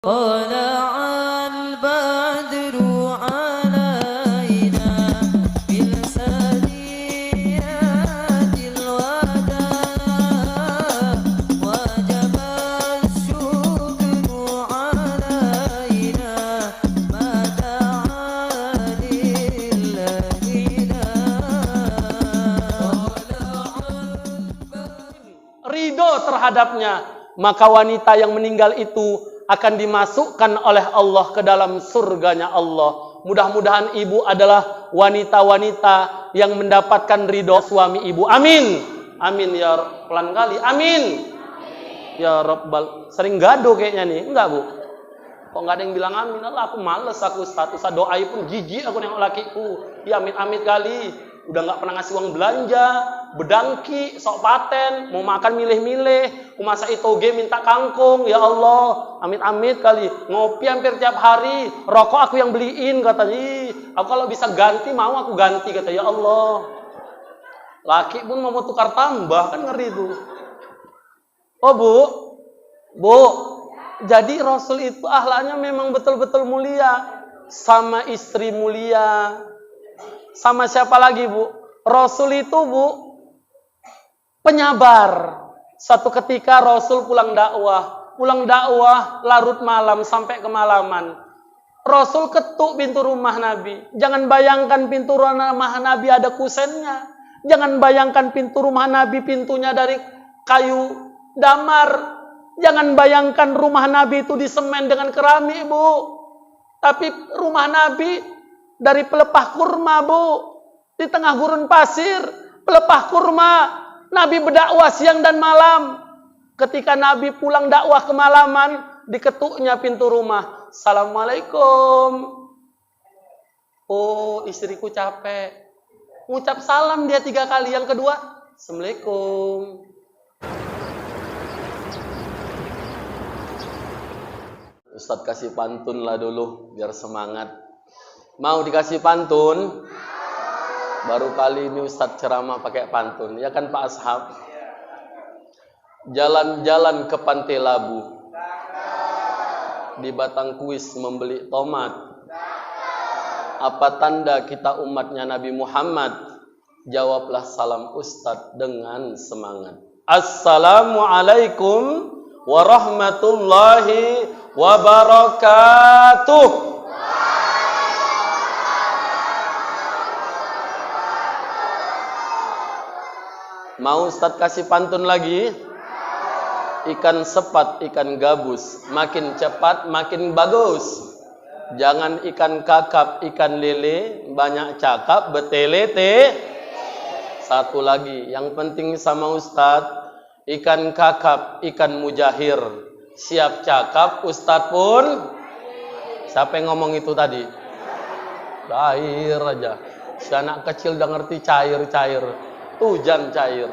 طلع البدر علينا بالسنيات الوداع وجب الشكر علينا ما دعا لله ridho terhadapnya, maka wanita yang meninggal itu akan dimasukkan oleh Allah ke dalam surganya Allah. Mudah-mudahan ibu adalah wanita-wanita yang mendapatkan ridho suami ibu. Amin. Amin ya pelan kali. Amin. Ya Rabbal. Sering gado kayaknya nih. Enggak, Bu? Kok enggak ada yang bilang amin? Allah, aku males aku Ustaz. Ustaz doai pun jijik aku nengok lakiku. Ya amin-amin kali. Udah enggak pernah ngasih uang belanja, bedangki, sok paten, mau makan milih-milih, aku masak itoge minta kangkung, ya Allah, amit-amit kali, ngopi hampir tiap hari, rokok aku yang beliin, katanya, aku kalau bisa ganti, mau aku ganti, kata ya Allah. Laki pun mau tukar tambah, kan ngeri itu. Oh Bu, jadi Rasul itu akhlaknya memang betul-betul mulia, sama istri mulia, sama siapa lagi Bu? Rasul itu Bu, penyabar. Satu ketika Rasul pulang dakwah larut malam sampai kemalaman. Rasul ketuk pintu rumah Nabi. Jangan bayangkan pintu rumah Nabi ada kusennya. Jangan bayangkan pintu rumah Nabi pintunya dari kayu damar. Jangan bayangkan rumah Nabi itu disemen dengan keramik, Bu. Tapi rumah Nabi dari pelepah kurma, Bu. Di tengah gurun pasir, pelepah kurma. Nabi berdakwah siang dan malam. Ketika Nabi pulang dakwah kemalaman, diketuknya pintu rumah. Assalamualaikum. Oh, istriku capek. Ngucap salam dia 3 kali. Yang kedua, Assalamualaikum. Ustadz kasih pantun lah dulu, biar semangat. Mau dikasih pantun? Baru kali ini Ustadz ceramah pakai pantun. Ya kan Pak Ashab? Jalan-jalan ke Pantai Labu, di Batang Kuis membeli tomat. Apa tanda kita umatnya Nabi Muhammad? Jawablah salam Ustadz dengan semangat. Assalamualaikum warahmatullahi wabarakatuh. Mau Ustadz kasih pantun lagi? Ikan sepat, ikan gabus, makin cepat makin bagus. Jangan ikan kakap, ikan lele, banyak cakap betelete. Satu lagi, yang penting sama Ustadz, ikan kakap, ikan mujahir, siap cakap, Ustadz pun. Siapa yang ngomong itu tadi? Cair aja. Si anak kecil udah ngerti cair-cair. Hujan cair.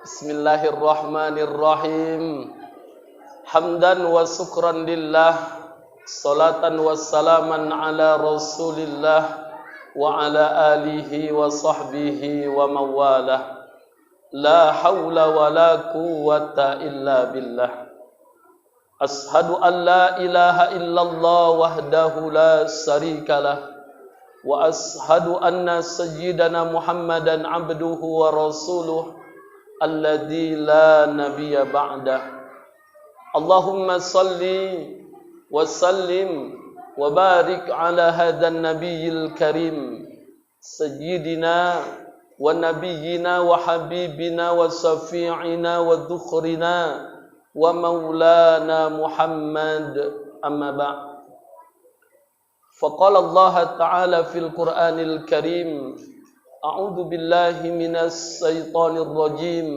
Bismillahirrahmanirrahim. Hamdan wa syukran lillah, salatan wa salaman ala rasulillah wa ala alihi wa sahbihi wa mawalah. La hawla wa la quwwata illa billah. Ashhadu an la ilaha illallah wahdahu la syarikalah. Wa ashhadu anna sayyidana Muhammadan abduhu wa rasuluh alladzi la nabiyya ba'dah. Allahumma salli wa sallim wa barik ala hadzal nabiyil karim sayyidina wa nabiyyina wa habibina wa safi'ina wa dhukhrina wa maulana Muhammad, amma ba'd. فقال الله تعالى في القرآن الكريم أعوذ بالله من الشيطان الرجيم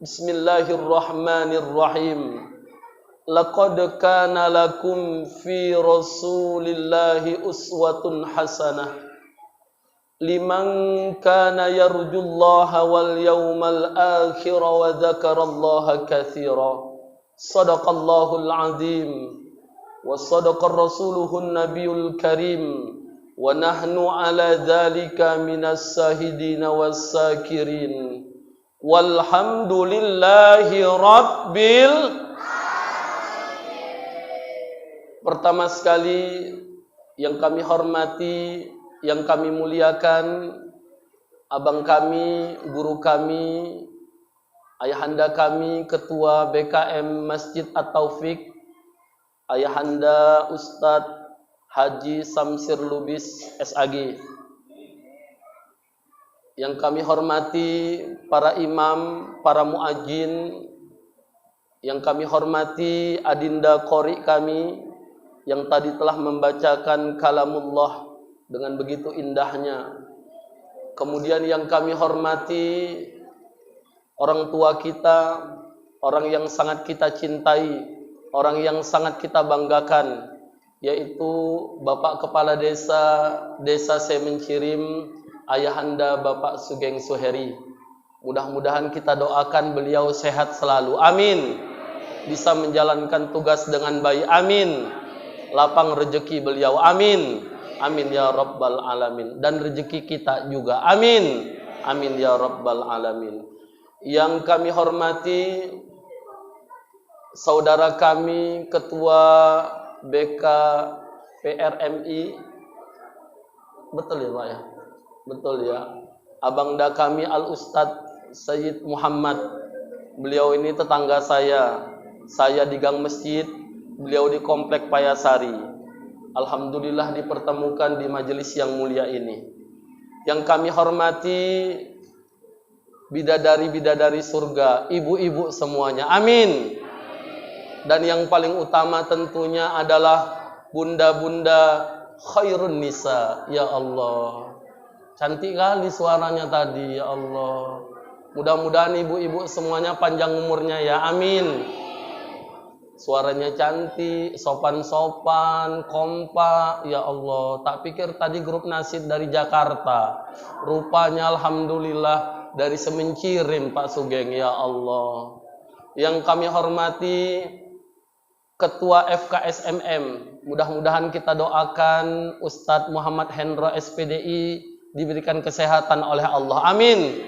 بسم الله الرحمن الرحيم لقد كان لكم في رسول الله أسوة حسنة لمن كان يرجو الله واليوم الآخر وذكر الله كثيرا صدق الله العظيم وصدق رسوله النبي الكريم ونحن على ذلك من الشاهدين والشاكرين والحمد لله رب Pertama sekali yang kami hormati, yang kami muliakan, abang kami, guru kami, ayahanda kami, ketua BKM Masjid At-Taufik, ayahanda Ustadz Haji Samsir Lubis SAG. Yang kami hormati para imam, para muadzin, yang kami hormati adinda qori kami yang tadi telah membacakan kalamullah dengan begitu indahnya. Kemudian yang kami hormati orang tua kita, orang yang sangat kita cintai, orang yang sangat kita banggakan, yaitu Bapak Kepala Desa Semencirim, ayahanda Bapak Sugeng Suheri. Mudah-mudahan kita doakan beliau sehat selalu. Amin. Bisa menjalankan tugas dengan baik. Amin. Lapang rezeki beliau. Amin. Amin ya rabbal alamin. Dan rezeki kita juga. Amin. Amin ya rabbal alamin. Yang kami hormati saudara kami Ketua BK PRMI. Betul ya Pak ya? Betul ya. Abangda kami Al-Ustadz Sayyid Muhammad. Beliau ini tetangga saya. Saya di Gang Masjid, beliau di Komplek Payasari. Alhamdulillah dipertemukan di majelis yang mulia ini. Yang kami hormati bidadari-bidadari surga, ibu-ibu semuanya. Amin. Dan yang paling utama tentunya adalah bunda-bunda khairun nisa. Ya Allah. Cantik kali suaranya tadi, ya Allah. Mudah-mudahan ibu-ibu semuanya panjang umurnya ya, amin. Suaranya cantik, sopan-sopan, kompak, ya Allah. Tak pikir tadi grup nasid dari Jakarta. Rupanya alhamdulillah dari Semencirim Pak Sugeng, ya Allah. Yang kami hormati Ketua FKSMM. Mudah-mudahan kita doakan Ustadz Muhammad Hendro SPDI diberikan kesehatan oleh Allah. Amin.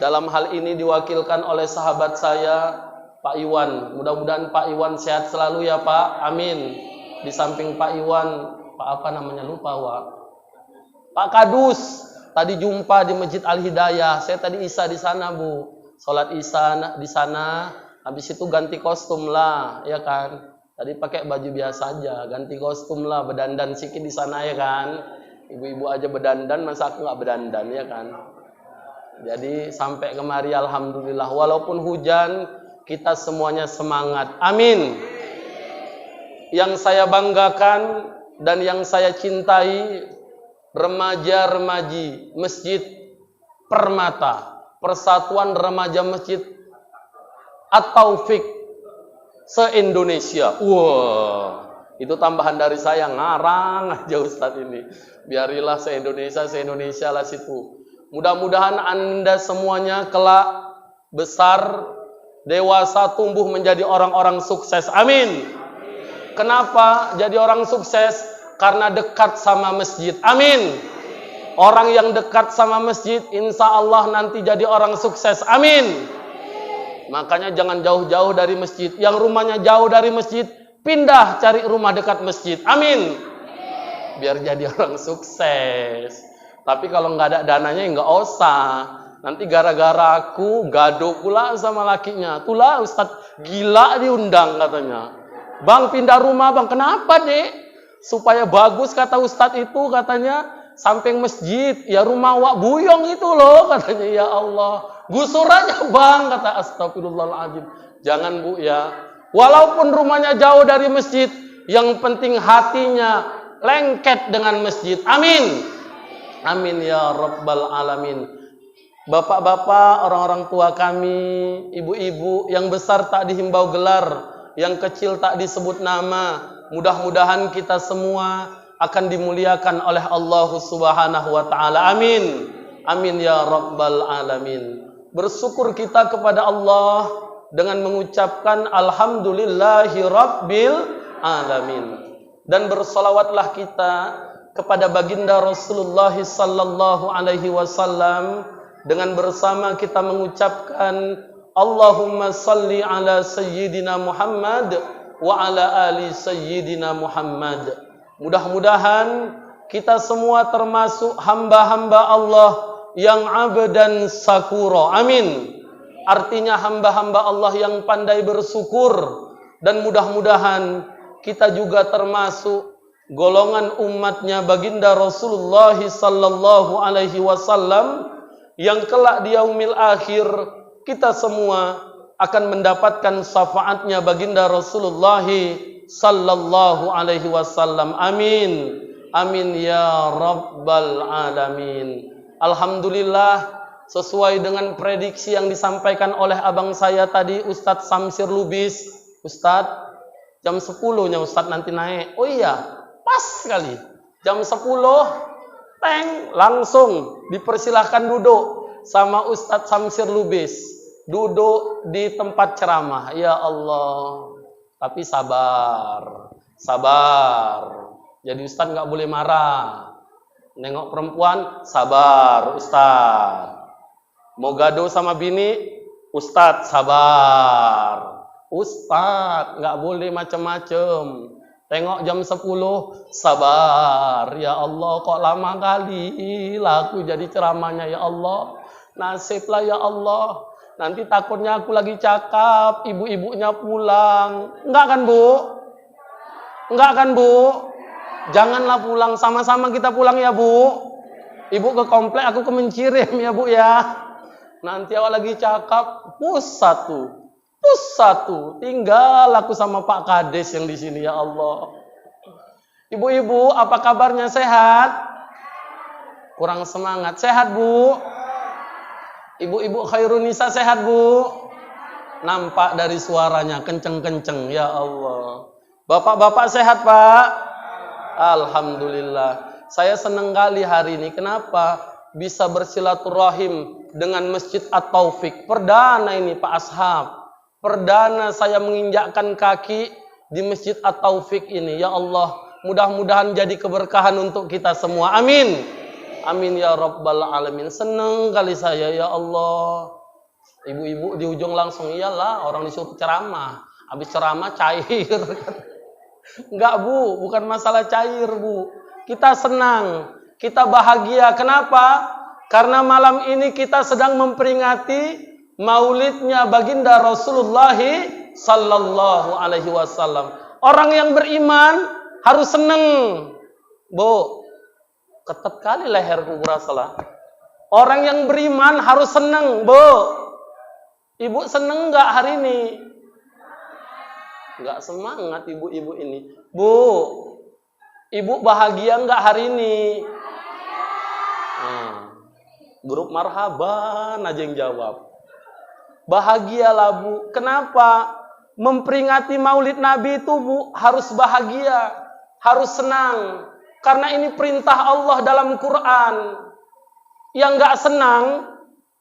Dalam hal ini diwakilkan oleh sahabat saya, Pak Iwan. Mudah-mudahan Pak Iwan sehat selalu ya Pak. Amin. Di samping Pak Iwan, Pak apa namanya lupa Wak. Pak Kadus. Tadi jumpa di Masjid Al-Hidayah. Saya tadi Isya di sana Bu. Salat Isya di sana. Habis itu ganti kostum lah, ya kan. Tadi pakai baju biasa aja, ganti kostum lah, berdandan sikit di sana ya kan. Ibu-ibu aja berdandan, masa aku nggak berdandan ya kan. Jadi sampai kemari alhamdulillah. Walaupun hujan, kita semuanya semangat. Amin. Yang saya banggakan dan yang saya cintai, remaja-remaji Masjid Permata, Persatuan Remaja Masjid At-Taufik se-Indonesia. Wah, itu tambahan dari saya, ngarang aja Ustadz ini. Biarilah se-Indonesia lah situ. Mudah-mudahan Anda semuanya kelak besar, dewasa, tumbuh menjadi orang-orang sukses. Amin. Kenapa jadi orang sukses? Karena dekat sama masjid. Amin. Orang yang dekat sama masjid, insya Allah nanti jadi orang sukses. Amin. Makanya jangan jauh-jauh dari masjid. Yang rumahnya jauh dari masjid, pindah cari rumah dekat masjid. Amin. Biar jadi orang sukses. Tapi kalau nggak ada dananya, nggak usah. Nanti gara-gara aku gaduh pula sama lakinya. Itulah Ustadz gila diundang katanya. Bang pindah rumah bang, kenapa dek? Supaya bagus kata Ustadz itu katanya. Samping masjid, ya rumah wak buyong itu loh katanya. Ya Allah, gusur aja bang, kata astagfirullahaladzim. Jangan Bu ya. Walaupun rumahnya jauh dari masjid, yang penting hatinya lengket dengan masjid. Amin. Amin ya rabbal alamin. Bapak-bapak, orang-orang tua kami, ibu-ibu, yang besar tak dihimbau gelar, yang kecil tak disebut nama. Mudah-mudahan kita semua akan dimuliakan oleh Allah Subhanahu wa taala. Amin. Amin ya rabbal alamin. Bersyukur kita kepada Allah dengan mengucapkan alhamdulillahi rabbil alamin. Dan bersolawatlah kita kepada baginda Rasulullah sallallahu alaihi wasallam dengan bersama kita mengucapkan Allahumma salli ala sayyidina Muhammad wa ala ali sayyidina Muhammad. Mudah-mudahan kita semua termasuk hamba-hamba Allah yang abdan sakura. Amin. Artinya hamba-hamba Allah yang pandai bersyukur. Dan mudah-mudahan kita juga termasuk golongan umatnya baginda Rasulullah sallallahu alaihi wasallam yang kelak di yaumil akhir kita semua akan mendapatkan syafaatnya baginda Rasulullah sallallahu alaihi wasallam. Amin. Amin ya rabbal alamin. Alhamdulillah, sesuai dengan prediksi yang disampaikan oleh abang saya tadi, Ustadz Samsir Lubis. Ustadz, jam 10-nya Ustadz nanti naik. Oh iya, pas sekali. Jam 10, teng, langsung dipersilahkan duduk sama Ustadz Samsir Lubis. Duduk di tempat ceramah. Ya Allah. Tapi sabar. Sabar. Jadi Ustadz nggak boleh marah. Nengok perempuan, sabar Ustadz. Mau gaduh sama bini, Ustadz sabar. Ustadz nggak boleh macam-macam. Tengok jam 10, sabar. Ya Allah, kok lama kali lah aku jadi ceramahnya ya Allah. Nasiblah ya Allah. Nanti takutnya aku lagi cakap, ibu-ibunya pulang. Enggak kan Bu? Enggak kan Bu? Janganlah pulang, sama-sama kita pulang ya Bu. Ibu ke komplek, aku ke Mencirim ya Bu ya. Nanti awak lagi cakap, pus satu. Tinggal aku sama Pak Kades yang di sini ya Allah. Ibu-ibu, apa kabarnya, sehat? Kurang semangat, sehat Bu? Ibu-ibu Khairunisa sehat Bu? Nampak dari suaranya kenceng-kenceng ya Allah. Bapak-bapak sehat Pak? Alhamdulillah. Saya senang kali hari ini. Kenapa? Bisa bersilaturahim dengan Masjid At-Taufik. Perdana ini Pak Ashab. Perdana saya menginjakkan kaki di Masjid At-Taufik ini. Ya Allah, mudah-mudahan jadi keberkahan untuk kita semua. Amin. Amin ya rabbal alamin. Senang kali saya ya Allah. Ibu-ibu di ujung langsung, iyalah orang disuruh ceramah. Habis ceramah cair. Enggak Bu, bukan masalah cair Bu. Kita senang, kita bahagia. Kenapa? Karena malam ini kita sedang memperingati maulidnya baginda Rasulullah sallallahu alaihi wasallam. Orang yang beriman harus senang. Bu, ketat kali leherku salah. Orang yang beriman harus senang, Bu. Ibu senang enggak hari ini? Enggak semangat ibu-ibu ini. Bu, ibu bahagia enggak hari ini? Grup marhaban aja yang jawab. Bahagialah Bu. Kenapa? Memperingati maulid Nabi itu Bu harus bahagia, harus senang. Karena ini perintah Allah dalam Quran. Yang enggak senang,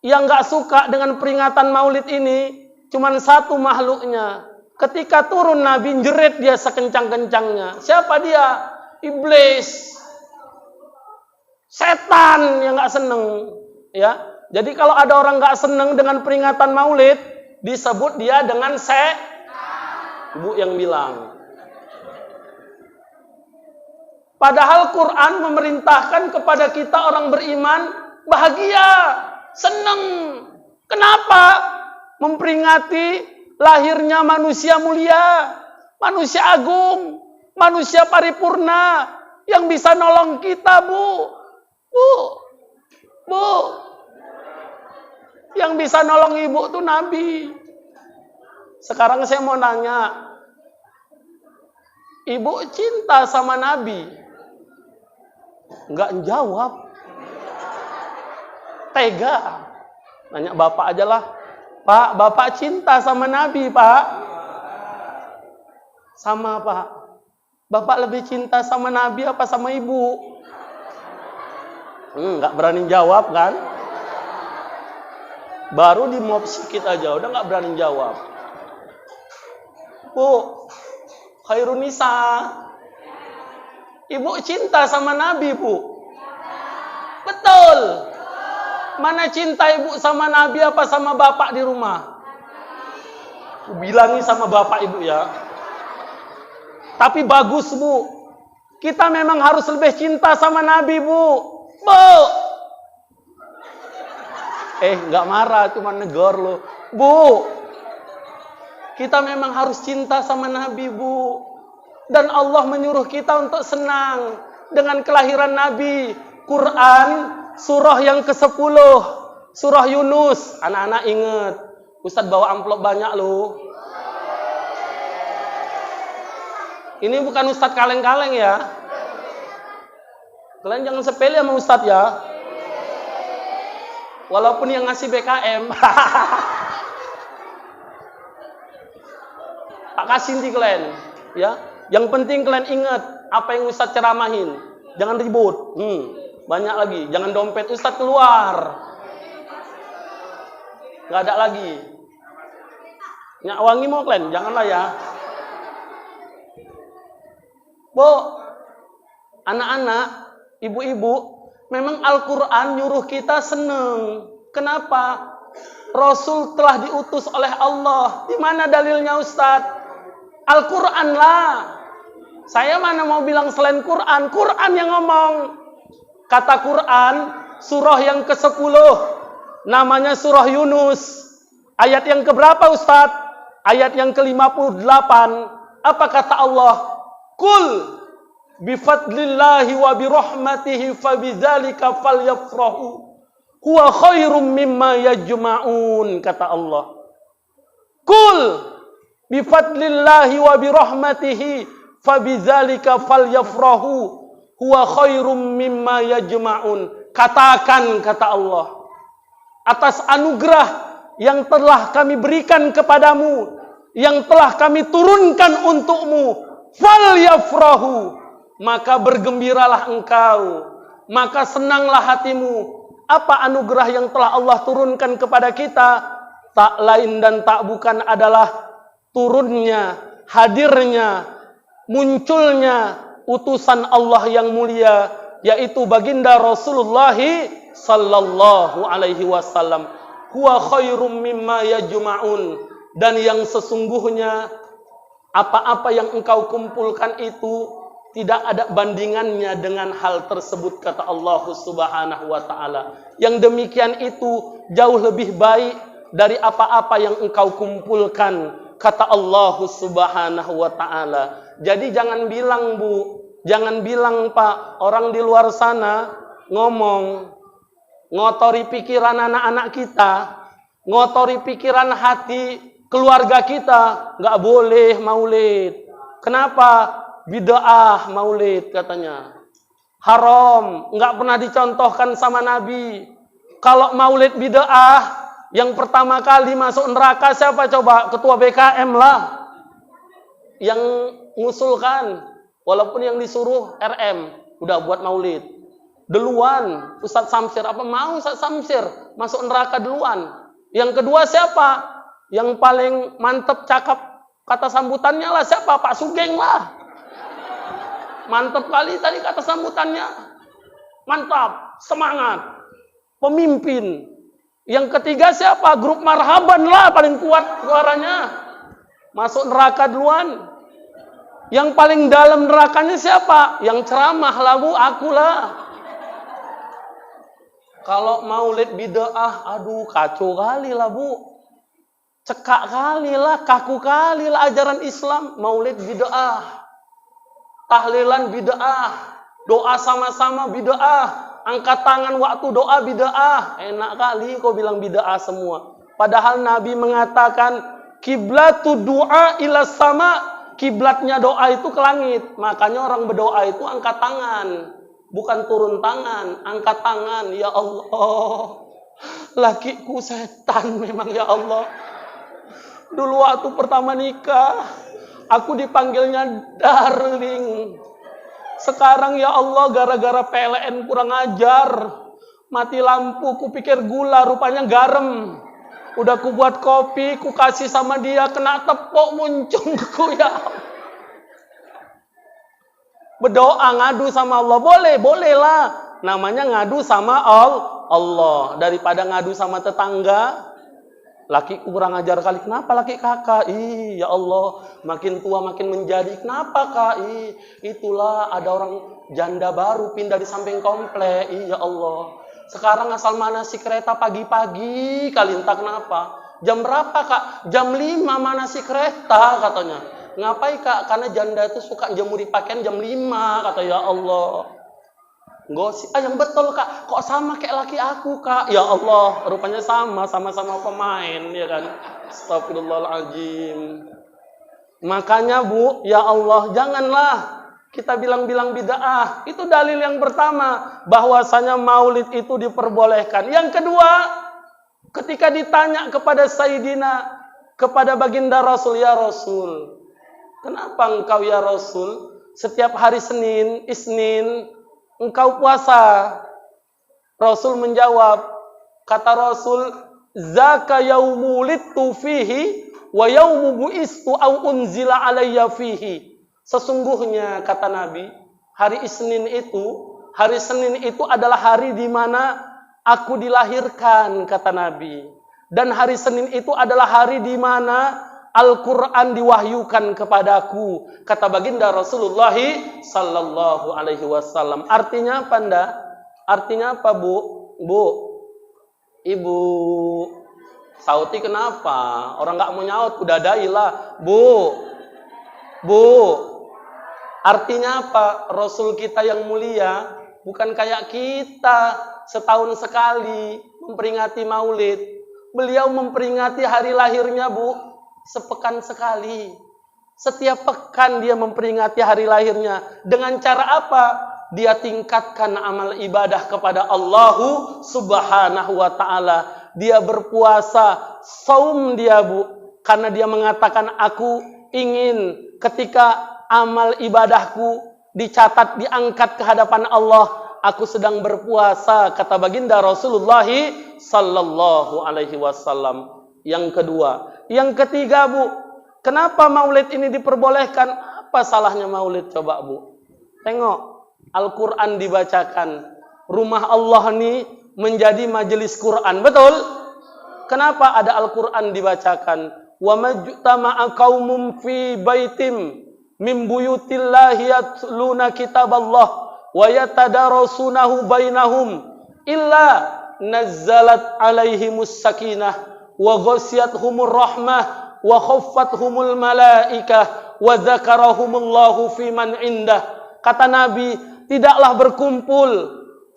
yang enggak suka dengan peringatan maulid ini, cuman satu makhluknya. Ketika turun Nabi, jerit dia sekencang-kencangnya. Siapa dia? Iblis. Setan yang nggak seneng. Ya. Jadi kalau ada orang nggak seneng dengan peringatan maulid, disebut dia dengan setan. Ibu yang bilang. Padahal Quran memerintahkan kepada kita orang beriman, bahagia, seneng. Kenapa? Memperingati lahirnya manusia mulia, manusia agung, manusia paripurna yang bisa nolong kita, Bu. Yang bisa nolong ibu tuh Nabi. Sekarang saya mau nanya, ibu cinta sama Nabi? Enggak jawab. Tega. Nanya bapak aja lah. Pak, bapak cinta sama Nabi, Pak? Sama, Pak. Bapak lebih cinta sama Nabi apa sama ibu? Nggak berani jawab kan? Baru di mop sikit aja, udah nggak berani jawab. Bu, Khairunisa, ibu cinta sama Nabi, Bu? Betul. Mana cinta ibu sama Nabi apa sama bapak di rumah? Bilangi sama bapak ibu ya. Tapi bagus, Bu. Kita memang harus lebih cinta sama Nabi, Bu. Bu. Nggak marah, cuma negor lo. Bu. Kita memang harus cinta sama Nabi, Bu. Dan Allah menyuruh kita untuk senang dengan kelahiran Nabi. Quran, surah yang ke-10. Surah Yunus. Anak-anak ingat. Ustadz bawa amplop banyak loh. Ini bukan Ustadz kaleng-kaleng ya. Kalian jangan sepele sama Ustadz ya. Walaupun yang ngasih BKM. Tak kasih nanti kalian. Ya. Yang penting kalian ingat apa yang Ustadz ceramahin. Jangan ribut. Banyak lagi. Jangan dompet Ustadz keluar. Nggak ada lagi. Nyak wangi mau kalian? Janganlah ya. Bu, anak-anak, ibu-ibu, memang Al-Quran nyuruh kita seneng. Kenapa? Rasul telah diutus oleh Allah. Di mana dalilnya Ustadz? Al-Quran lah. Saya mana mau bilang selain Quran? Quran yang ngomong. Kata Quran, surah yang ke-10. Namanya surah Yunus. Ayat yang keberapa Ustadz? Ayat yang ke-58. Apa kata Allah? Qul bifadlillahi wa birahmatihi fabidzalika falyafrahu huwa khairum mimma yajma'un, kata Allah. Qul bifadlillahi wa birahmatihi fabidzalika falyafrahu huwa khairum mimma yajma'un. Katakan, kata Allah, atas anugerah yang telah kami berikan kepadamu, yang telah kami turunkan untukmu, falyafrahu, maka bergembiralah engkau, maka senanglah hatimu. Apa anugerah yang telah Allah turunkan kepada kita? Tak lain dan tak bukan adalah turunnya, hadirnya, munculnya utusan Allah yang mulia, yaitu baginda Rasulullah sallallahu alaihi wasallam. Huwa khairum mimma yajma'un, dan yang sesungguhnya apa-apa yang engkau kumpulkan itu tidak ada bandingannya dengan hal tersebut, kata Allah Subhanahu wa taala. Yang demikian itu jauh lebih baik dari apa-apa yang engkau kumpulkan, kata Allah Subhanahu wa taala. Jadi jangan bilang, Bu, jangan bilang, Pak, orang di luar sana ngomong ngotori pikiran anak-anak kita, ngotori pikiran hati keluarga kita, nggak boleh maulid. Kenapa? Bid'ah maulid katanya. Haram, nggak pernah dicontohkan sama Nabi. Kalau maulid bid'ah, yang pertama kali masuk neraka siapa coba? Ketua BKM lah. Yang ngusulkan, walaupun yang disuruh RM, udah buat maulid. Duluan, Ustadz Samsir, apa mau Ustadz Samsir masuk neraka duluan. Yang kedua siapa? Yang paling mantep cakap kata sambutannya lah siapa? Pak Sugeng lah. Mantap kali tadi kata sambutannya. Mantap, semangat. Pemimpin. Yang ketiga siapa? Grup Marhaban lah paling kuat suaranya. Masuk neraka duluan. Yang paling dalam nerakanya siapa? Yang ceramah lah, Bu, akulah. Kalau maulid bid'ah, aduh kacau kali lah, Bu. Cekak kali lah, kaku kali lah ajaran Islam. Maulid bid'ah. Tahlilan bid'ah, doa sama-sama bid'ah, angkat tangan waktu doa bid'ah. Enak kali kau bilang bid'ah semua. Padahal Nabi mengatakan kiblatu du'a ila sama, kiblatnya doa itu ke langit. Makanya orang berdoa itu angkat tangan, bukan turun tangan, angkat tangan. Ya Allah, lakiku setan memang, ya Allah. Dulu waktu pertama nikah, aku dipanggilnya darling. Sekarang ya Allah gara-gara PLN kurang ajar. Mati lampu, ku pikir gula, rupanya garam. Udah ku buat kopi, ku kasih sama dia, kena tepuk muncungku ya. Berdoa ngadu sama Allah, boleh lah. Namanya ngadu sama Allah. Daripada ngadu sama tetangga. Lakiku kurang ajar kali. Kenapa laki kakak? Ih, ya Allah, makin tua makin menjadi. Kenapa kak? Ih, itulah ada orang janda baru pindah di samping komplek. Ih, ya Allah. Sekarang asal mana si kereta pagi-pagi kali, entah kenapa. Jam berapa kak? Jam 5 mana si kereta katanya. Ngapain kak? Karena janda itu suka jemuri pakaian jam 5 kata, ya Allah. Gosip, yang betul kak, kok sama kayak laki aku kak? Ya Allah, rupanya sama-sama pemain, ya kan? Astagfirullahaladzim. Makanya bu, ya Allah, janganlah kita bilang-bilang bid'ah. Itu dalil yang pertama, bahwasanya maulid itu diperbolehkan. Yang kedua, ketika ditanya kepada Sayyidina, kepada baginda Rasul, ya Rasul, kenapa engkau ya Rasul, setiap hari Senin, Isnin, engkau puasa? Rasul menjawab, kata Rasul, zaka yaumu wulidtu fihi wa yaumu bu'istu au unzila alayya fihi. Sesungguhnya kata Nabi, hari Senin itu adalah hari di mana aku dilahirkan, kata Nabi. Dan hari Senin itu adalah hari di mana Al-Quran diwahyukan kepadaku, kata baginda Rasulullah sallallahu alaihi wasallam. Artinya apa ndak? Artinya apa bu? Bu, ibu Sauti kenapa? Orang nggak mau nyaut, udah dailah. Bu, artinya apa? Rasul kita yang mulia bukan kayak kita setahun sekali memperingati maulid. Beliau memperingati hari lahirnya bu sepekan sekali. Setiap pekan dia memperingati hari lahirnya. Dengan cara apa? Dia tingkatkan amal ibadah kepada Allah subhanahu wa ta'ala. Dia berpuasa, saum dia bu. Karena dia mengatakan, aku ingin ketika amal ibadahku dicatat, diangkat ke hadapan Allah, aku sedang berpuasa, kata baginda Rasulullah sallallahu alaihi wasallam. Yang kedua. Yang ketiga bu, kenapa maulid ini diperbolehkan? Apa salahnya maulid coba bu? Tengok, Al-Quran dibacakan. Rumah Allah ini menjadi majelis Quran, betul? Kenapa ada Al-Quran dibacakan? Wa majtama'a qaumum fi baitim min buyutillahi yatluna kitaballah wa yatadarasunahu bainahum illa nazzalat alaihimus sakinah wa ghasyiyatuhumur rahmah wa khaffathumul malaikah wa dzakarahumullahu fi man indah. Kata Nabi, tidaklah berkumpul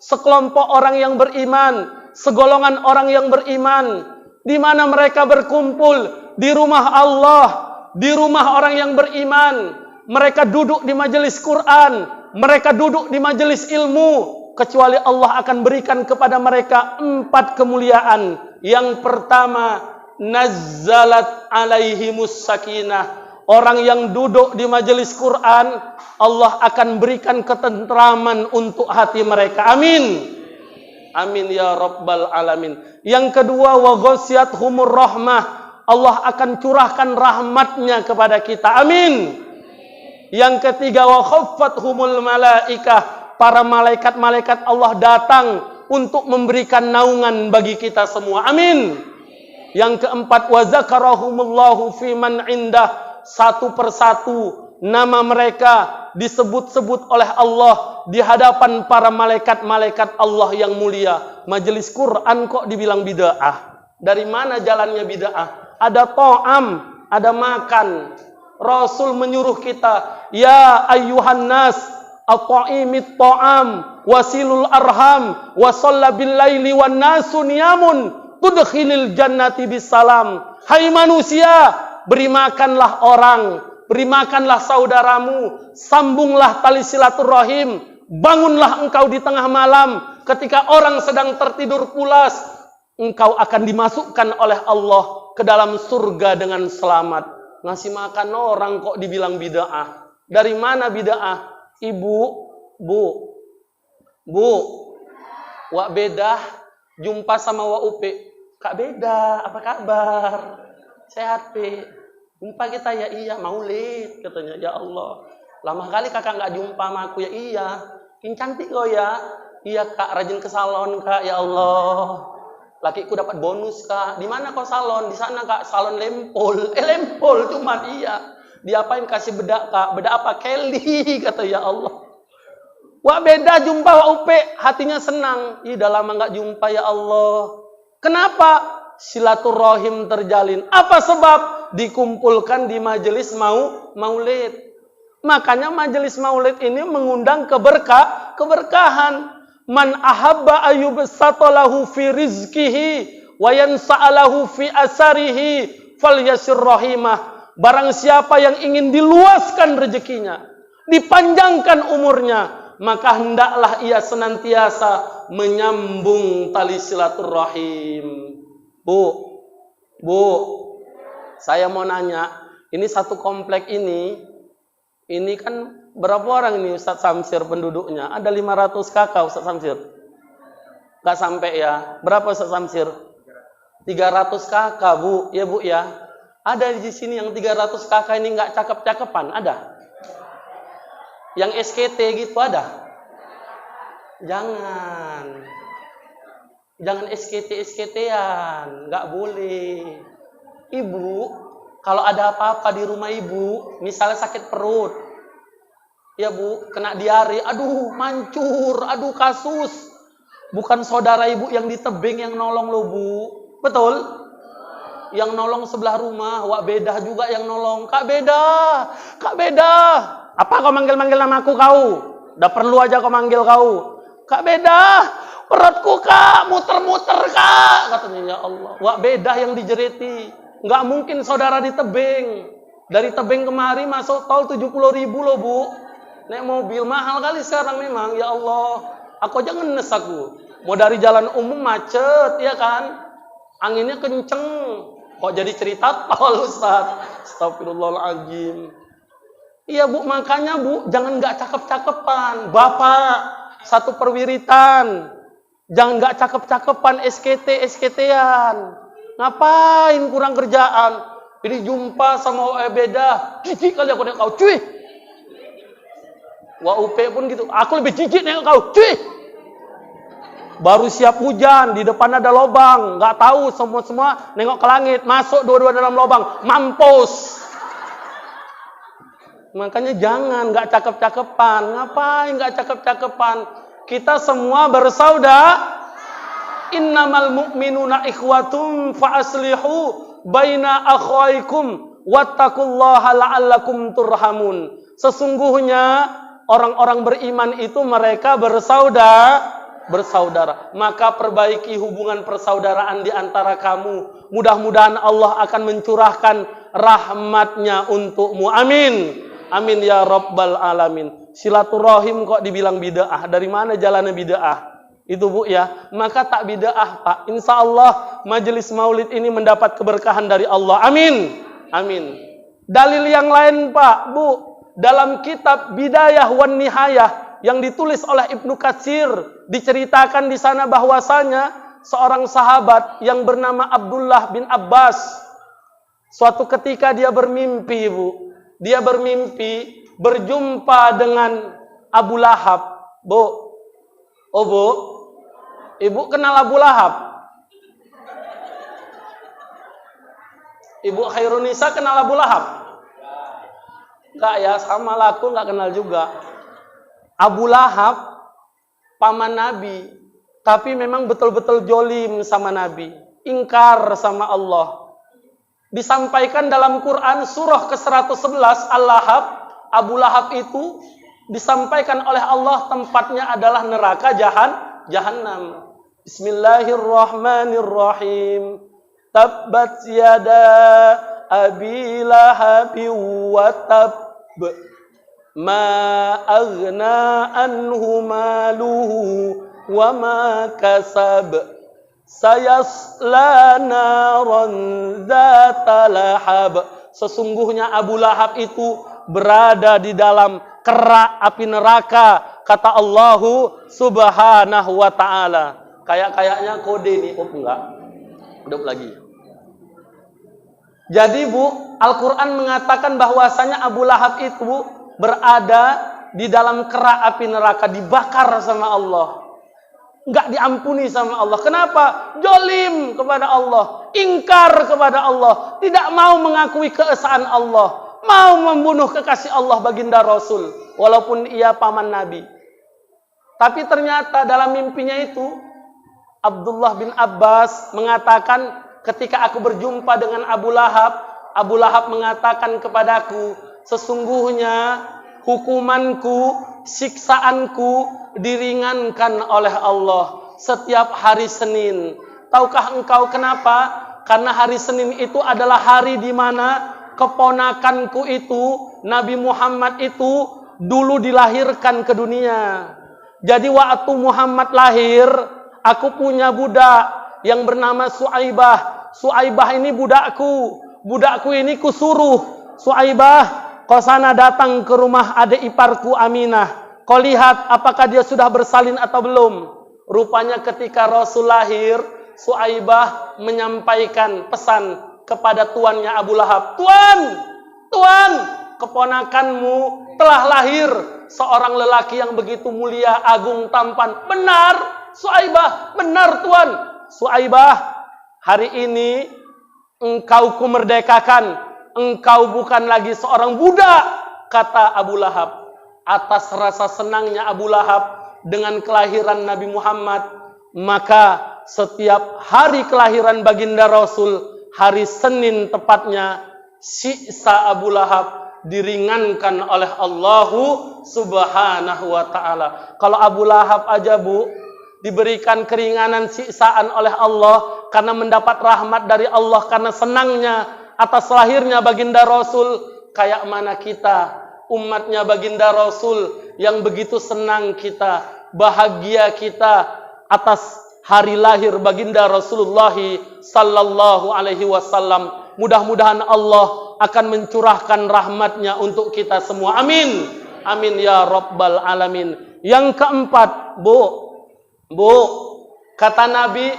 sekelompok orang yang beriman, segolongan orang yang beriman. Di mana mereka berkumpul? Di rumah Allah, di rumah orang yang beriman. Mereka duduk di majelis Quran, mereka duduk di majelis ilmu. Kecuali Allah akan berikan kepada mereka 4 kemuliaan. Yang pertama, nazzalat alaihimus sakinah. Orang yang duduk di majelis Quran, Allah akan berikan ketentraman untuk hati mereka. Amin. Amin ya rabbal alamin. Yang kedua, wa ghasyiyatuhumur rahmah. Allah akan curahkan rahmatnya kepada kita. Amin. Yang ketiga, wa khaffathumul malaikah. Para malaikat-malaikat Allah datang untuk memberikan naungan bagi kita semua. Amin. Yang keempat, wa zakarahumullahu fi man indah. Satu persatu nama mereka disebut-sebut oleh Allah di hadapan para malaikat-malaikat Allah yang mulia. Majelis Quran kok dibilang bid'ah? Dari mana jalannya bid'ah? Ada ta'am, ada makan. Rasul menyuruh kita, ya ayyuhan nas, at-ta'imit ta'am, wasilul arham, wasalla bil laili wan nasu niyamun, tudkhilil jannati bisalam. Hai manusia, beri makanlah orang, beri makanlah saudaramu, sambunglah tali silaturahim, bangunlah engkau di tengah malam, ketika orang sedang tertidur pulas, engkau akan dimasukkan oleh Allah ke dalam surga dengan selamat. Ngasih makan orang kok dibilang bid'ah? Dari mana bid'ah? Ibu, bu, wak beda jumpa sama wak upe. Kak beda, apa kabar? Sehat pe. Jumpa kita ya iya, maulid katanya. Ya Allah, lama kali kakak nggak jumpa sama aku. Ya iya, kin cantik kok ya. Iya kak, rajin ke salon kak. Ya Allah, Lakiku dapat bonus kak. Di mana kau salon? Di sana kak. Salon lempol. Lempol cuman iya. Diapain kasih bedak kak? Bedak apa? Kelly kata ya Allah. Wah beda jumpa Wak Upe. Hatinya senang. Ih dah lama nggak jumpa ya Allah. Kenapa? Silaturahim terjalin. Apa sebab? Dikumpulkan di majelis maulid. Makanya majelis maulid ini mengundang keberkahan. Man ahabba ayyubsatalahu fi rizkihi wa yansa'alahu fi asarihi falyasir rahimah. Barang siapa yang ingin diluaskan rezekinya, dipanjangkan umurnya, maka hendaklah ia senantiasa menyambung tali silaturahim. Bu, saya mau nanya, ini satu komplek ini kan berapa orang ini Ustadz Samsir penduduknya? Ada 500 kakak Ustadz Samsir. Gak sampai ya. Berapa Ustadz Samsir? 300 kakak Bu. Ya Bu ya. Ada di sini yang 300 kakak ini gak cakep-cakepan? Ada? Yang SKT gitu ada? Jangan SKT-SKT-an. Gak boleh. Ibu, kalau ada apa-apa di rumah ibu, misalnya sakit perut, ya Bu, kena diare, aduh mancur, aduh kasus. Bukan saudara ibu yang di tebing yang nolong lo Bu. Betul? Yang nolong sebelah rumah, wak beda juga yang nolong. Kak beda. Apa kau manggil-manggil namaku kau? Udah perlu aja kau manggil kau. Kak beda, perutku kak, muter-muter kak. Katanya ya Allah, wak beda yang dijeriti. Nggak mungkin saudara di tebing. Dari tebing kemari masuk tol 70.000 loh Bu. Naik mobil mahal kali sekarang memang. Ya Allah, aku aja ngenes aku. Mau dari jalan umum macet, ya kan? Anginnya kenceng. Kok jadi cerita tol Ustaz? Astagfirullahaladzim. Iya Bu, makanya Bu, jangan nggak cakep-cakepan. Bapak, satu perwiritan. Jangan nggak cakep-cakepan SKT-SKT-an. Ngapain kurang kerjaan? Ini jumpa sama beda. Jijik kali aku nengok kau, cuy. Wak Upe pun gitu. Aku lebih jijik nengok kau, cuy. Baru siap hujan, di depan ada lobang. Nggak tahu, semua nengok ke langit. Masuk dua-dua dalam lobang. Mampus. Makanya jangan nggak cakep-cakepan. Ngapain nggak cakep-cakepan? Kita semua bersaudara. Innamal mu'minuna ikhwatum fa aslihu baina akhwaikum wattaqullaha la'allakum turhamun. Sesungguhnya orang-orang beriman itu mereka bersaudara. Maka perbaiki hubungan persaudaraan di antara kamu. Mudah-mudahan Allah akan mencurahkan rahmatnya untukmu. Amin. Amin ya rabbal alamin. Silaturahim kok dibilang bid'ah? Dari mana jalannya bid'ah? Itu Bu ya, maka tak bid'ah Pak. Insya Allah majelis maulid ini mendapat keberkahan dari Allah. Amin. Amin. Dalil yang lain Pak, Bu, dalam kitab Bidayah wan Nihayah yang ditulis oleh Ibnu Katsir, diceritakan di sana bahwasanya seorang sahabat yang bernama Abdullah bin Abbas, suatu ketika dia bermimpi Bu. Dia bermimpi berjumpa dengan Abu Lahab. Bu, oh Bu, Ibu kenal Abu Lahab? Ibu Khairunisa kenal Abu Lahab? Enggak ya, sama lah aku enggak kenal juga. Abu Lahab paman Nabi, tapi memang betul-betul jolim sama Nabi, ingkar sama Allah. Disampaikan dalam Quran surah ke-111 Al-Lahab, Abu Lahab itu disampaikan oleh Allah tempatnya adalah neraka Jahannam. Bismillahirrahmanirrahim. Tabbat yada abi lahabin wa tab. Ma aghna anhu maluhu wa ma kasab. Sayasla naran dzata lahab. Sesungguhnya Abu Lahab itu berada di dalam kerak api neraka, kata Allahu subhanahu wa ta'ala. Kayaknya kode nih, enggak. Hidup lagi. Jadi Bu, Al-Quran mengatakan bahwasanya Abu Lahab itu berada di dalam kerak api neraka, dibakar sama Allah. nggak diampuni sama Allah. Kenapa? Jolim kepada Allah, ingkar kepada Allah, tidak mau mengakui keesaan Allah, mau membunuh kekasih Allah baginda Rasul, walaupun ia paman Nabi. Tapi ternyata dalam mimpinya itu, Abdullah bin Abbas mengatakan, ketika aku berjumpa dengan Abu Lahab mengatakan kepadaku, sesungguhnya hukumanku, siksaanku diringankan oleh Allah setiap hari Senin. Tahukah engkau kenapa? Karena hari Senin itu adalah hari di mana keponakanku itu, Nabi Muhammad itu dulu dilahirkan ke dunia. Jadi waktu Muhammad lahir, aku punya budak yang bernama Suaibah. Suaibah ini budakku. Budakku ini kusuruh, Suaibah, kau sana datang ke rumah adik iparku Aminah. Kau lihat apakah dia sudah bersalin atau belum. Rupanya ketika Rasul lahir, Suaibah menyampaikan pesan kepada tuannya Abu Lahab. Tuan, keponakanmu telah lahir seorang lelaki yang begitu mulia, agung, tampan. Benar, Suaibah, benar Tuan. Suaibah, hari ini engkau kumerdekakan. Engkau bukan lagi seorang budak, kata Abu Lahab. Atas rasa senangnya Abu Lahab dengan kelahiran Nabi Muhammad, maka setiap hari kelahiran baginda Rasul, hari Senin tepatnya, siksa Abu Lahab diringankan oleh Allah Subhanahu wa ta'ala. Kalau Abu Lahab aja, Bu, diberikan keringanan siksaan oleh Allah karena mendapat rahmat dari Allah karena senangnya atas lahirnya baginda Rasul, kayak mana kita, umatnya baginda Rasul, yang begitu senang kita, bahagia kita atas hari lahir baginda Rasulullah sallallahu alaihi wasallam. Mudah-mudahan Allah akan mencurahkan rahmatnya untuk kita semua. Amin. Amin ya rabbal alamin. Yang keempat, Bu, kata Nabi,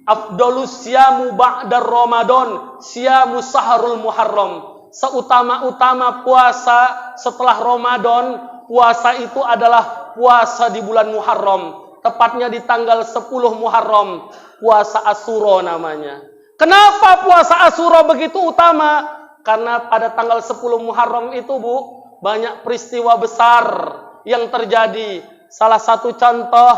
afdalus siyamu ba'dar Ramadan siyamu sahrul Muharram. Seutama-utama puasa setelah Ramadan, puasa itu adalah puasa di bulan Muharram. Tepatnya di tanggal 10 Muharram, puasa Asyura namanya. Kenapa puasa Asyura begitu utama? Karena pada tanggal 10 Muharram itu, Bu, banyak peristiwa besar yang terjadi. Salah satu contoh,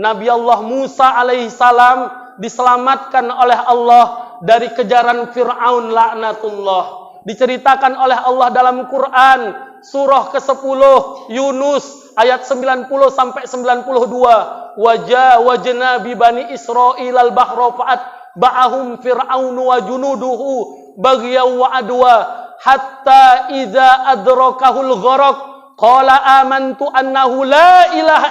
Nabi Allah Musa alaihissalam diselamatkan oleh Allah dari kejaran Fir'aun laknatullah. Diceritakan oleh Allah dalam Quran surah ke-10 Yunus ayat 90 sampai 92. Wajawajna bi bani Israil al-bahra fa'at ba'ahum fir'aun wa junuduhu baghyaw wa adwa hatta idza adrakahul gharq qala amantu annahu la ilaha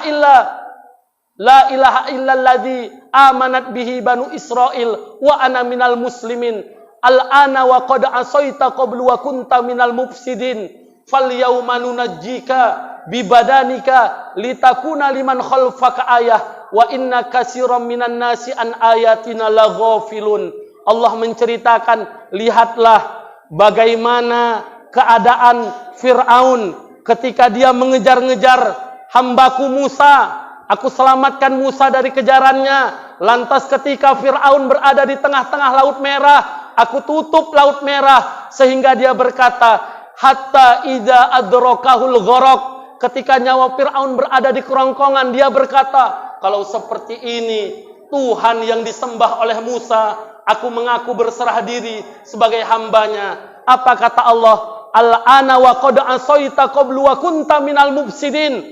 illa alladhi amanat bihi banu Israil wa ana minal muslimin. Al-ana wa qad asaita qablu wa kunta minal mufsidin fal yawma nunajjika bi badanika litakuna liman khalfaka ayah wa inna katsiran minan nasi an ayatina laghafilun. Allah menceritakan, lihatlah bagaimana keadaan Fir'aun ketika dia mengejar-ngejar hambaku Musa. Aku selamatkan Musa dari kejarannya. Lantas ketika Fir'aun berada di tengah-tengah Laut Merah, aku tutup Laut Merah sehingga dia berkata, hatta idza adrakahul gharq, ketika nyawa Fir'aun berada di kerongkongan, dia berkata, kalau seperti ini Tuhan yang disembah oleh Musa, aku mengaku berserah diri sebagai hambanya. Apa kata Allah? Al-ana wa qad asaita qablu wa kunta minal mufsidin.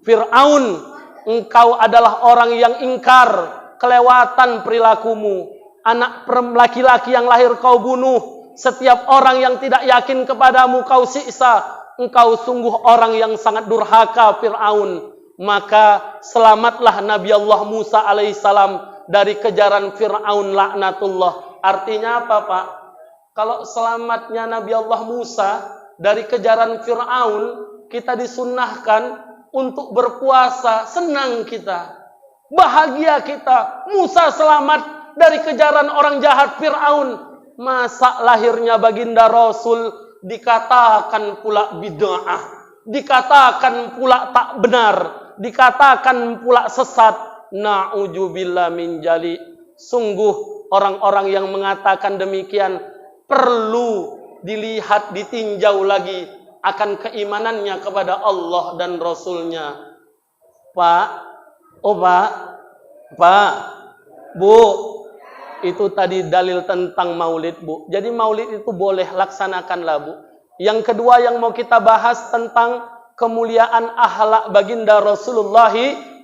Fir'aun, engkau adalah orang yang ingkar, kelewatan perilakumu. Anak laki-laki yang lahir kau bunuh. Setiap orang yang tidak yakin kepadamu kau siksa. Engkau sungguh orang yang sangat durhaka, Fir'aun. Maka selamatlah Nabi Allah Musa alaihissalam dari kejaran Fir'aun laknatullah. Artinya apa, Pak? Kalau selamatnya Nabi Allah Musa dari kejaran Fir'aun, kita disunnahkan untuk berpuasa. Senang kita, bahagia kita. Musa selamat dari kejaran orang jahat Fir'aun. Masa lahirnya baginda Rasul dikatakan pula bid'ah, dikatakan pula tak benar, dikatakan pula sesat. Na'udzubillah min jali. Sungguh orang-orang yang mengatakan demikian perlu dilihat, ditinjau lagi akan keimanannya kepada Allah dan Rasulnya. Pak, Pak, Bu, itu tadi dalil tentang maulid, Bu. Jadi maulid itu boleh, laksanakanlah, Bu. Yang kedua yang mau kita bahas tentang kemuliaan akhlak baginda Rasulullah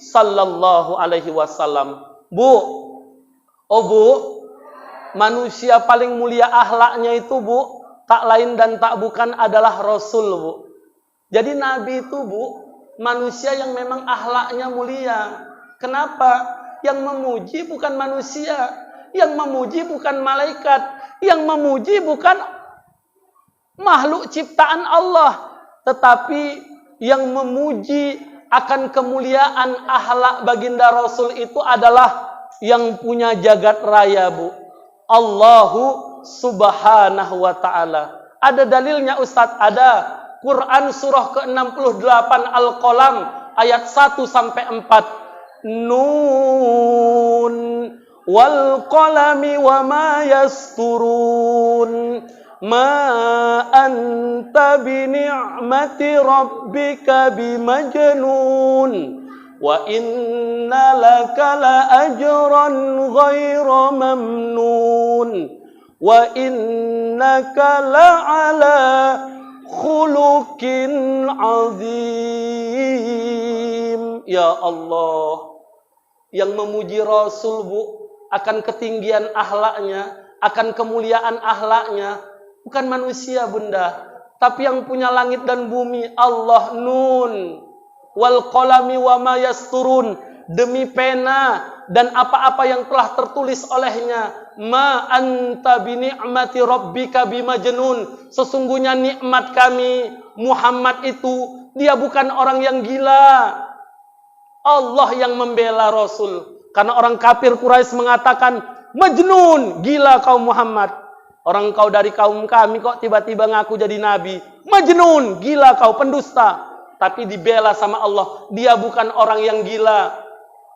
sallallahu alaihi wasallam. Bu, Bu, manusia paling mulia akhlaknya itu, Bu, tak lain dan tak bukan adalah Rasul, Bu. Jadi Nabi itu, Bu, manusia yang memang akhlaknya mulia. Kenapa? Yang memuji bukan manusia, yang memuji bukan malaikat, yang memuji bukan makhluk ciptaan Allah, tetapi yang memuji akan kemuliaan akhlak baginda Rasul itu adalah yang punya jagat raya, Bu. Allahu subhanahu wa ta'ala. Ada dalilnya, Ustadz? Ada. Quran surah ke-68 Al-Qalam ayat 1 sampai 4. Nun wal qalami wa ma yasturun. Ma anta bi ni'mati rabbika bimajnun. Wa inna laka la ajran ghaira mamnun. Wa innaka la ala khuluqin azim. Ya Allah, yang memuji Rasul, Bu, akan ketinggian akhlaknya, akan kemuliaan akhlaknya, bukan manusia, Bunda, tapi yang punya langit dan bumi, Allah. Nun wal qalami wa ma yasturun, demi pena dan apa-apa yang telah tertulis olehnya. Ma anta bi ni'mati rabbika bimajnun, sesungguhnya nikmat kami Muhammad itu, dia bukan orang yang gila. Allah yang membela Rasul, karena orang kafir Quraisy mengatakan, Majnun, gila kau Muhammad. Orang kau dari kaum kami kok tiba-tiba ngaku jadi nabi. Majnun, gila kau, pendusta. Tapi dibela sama Allah, dia bukan orang yang gila.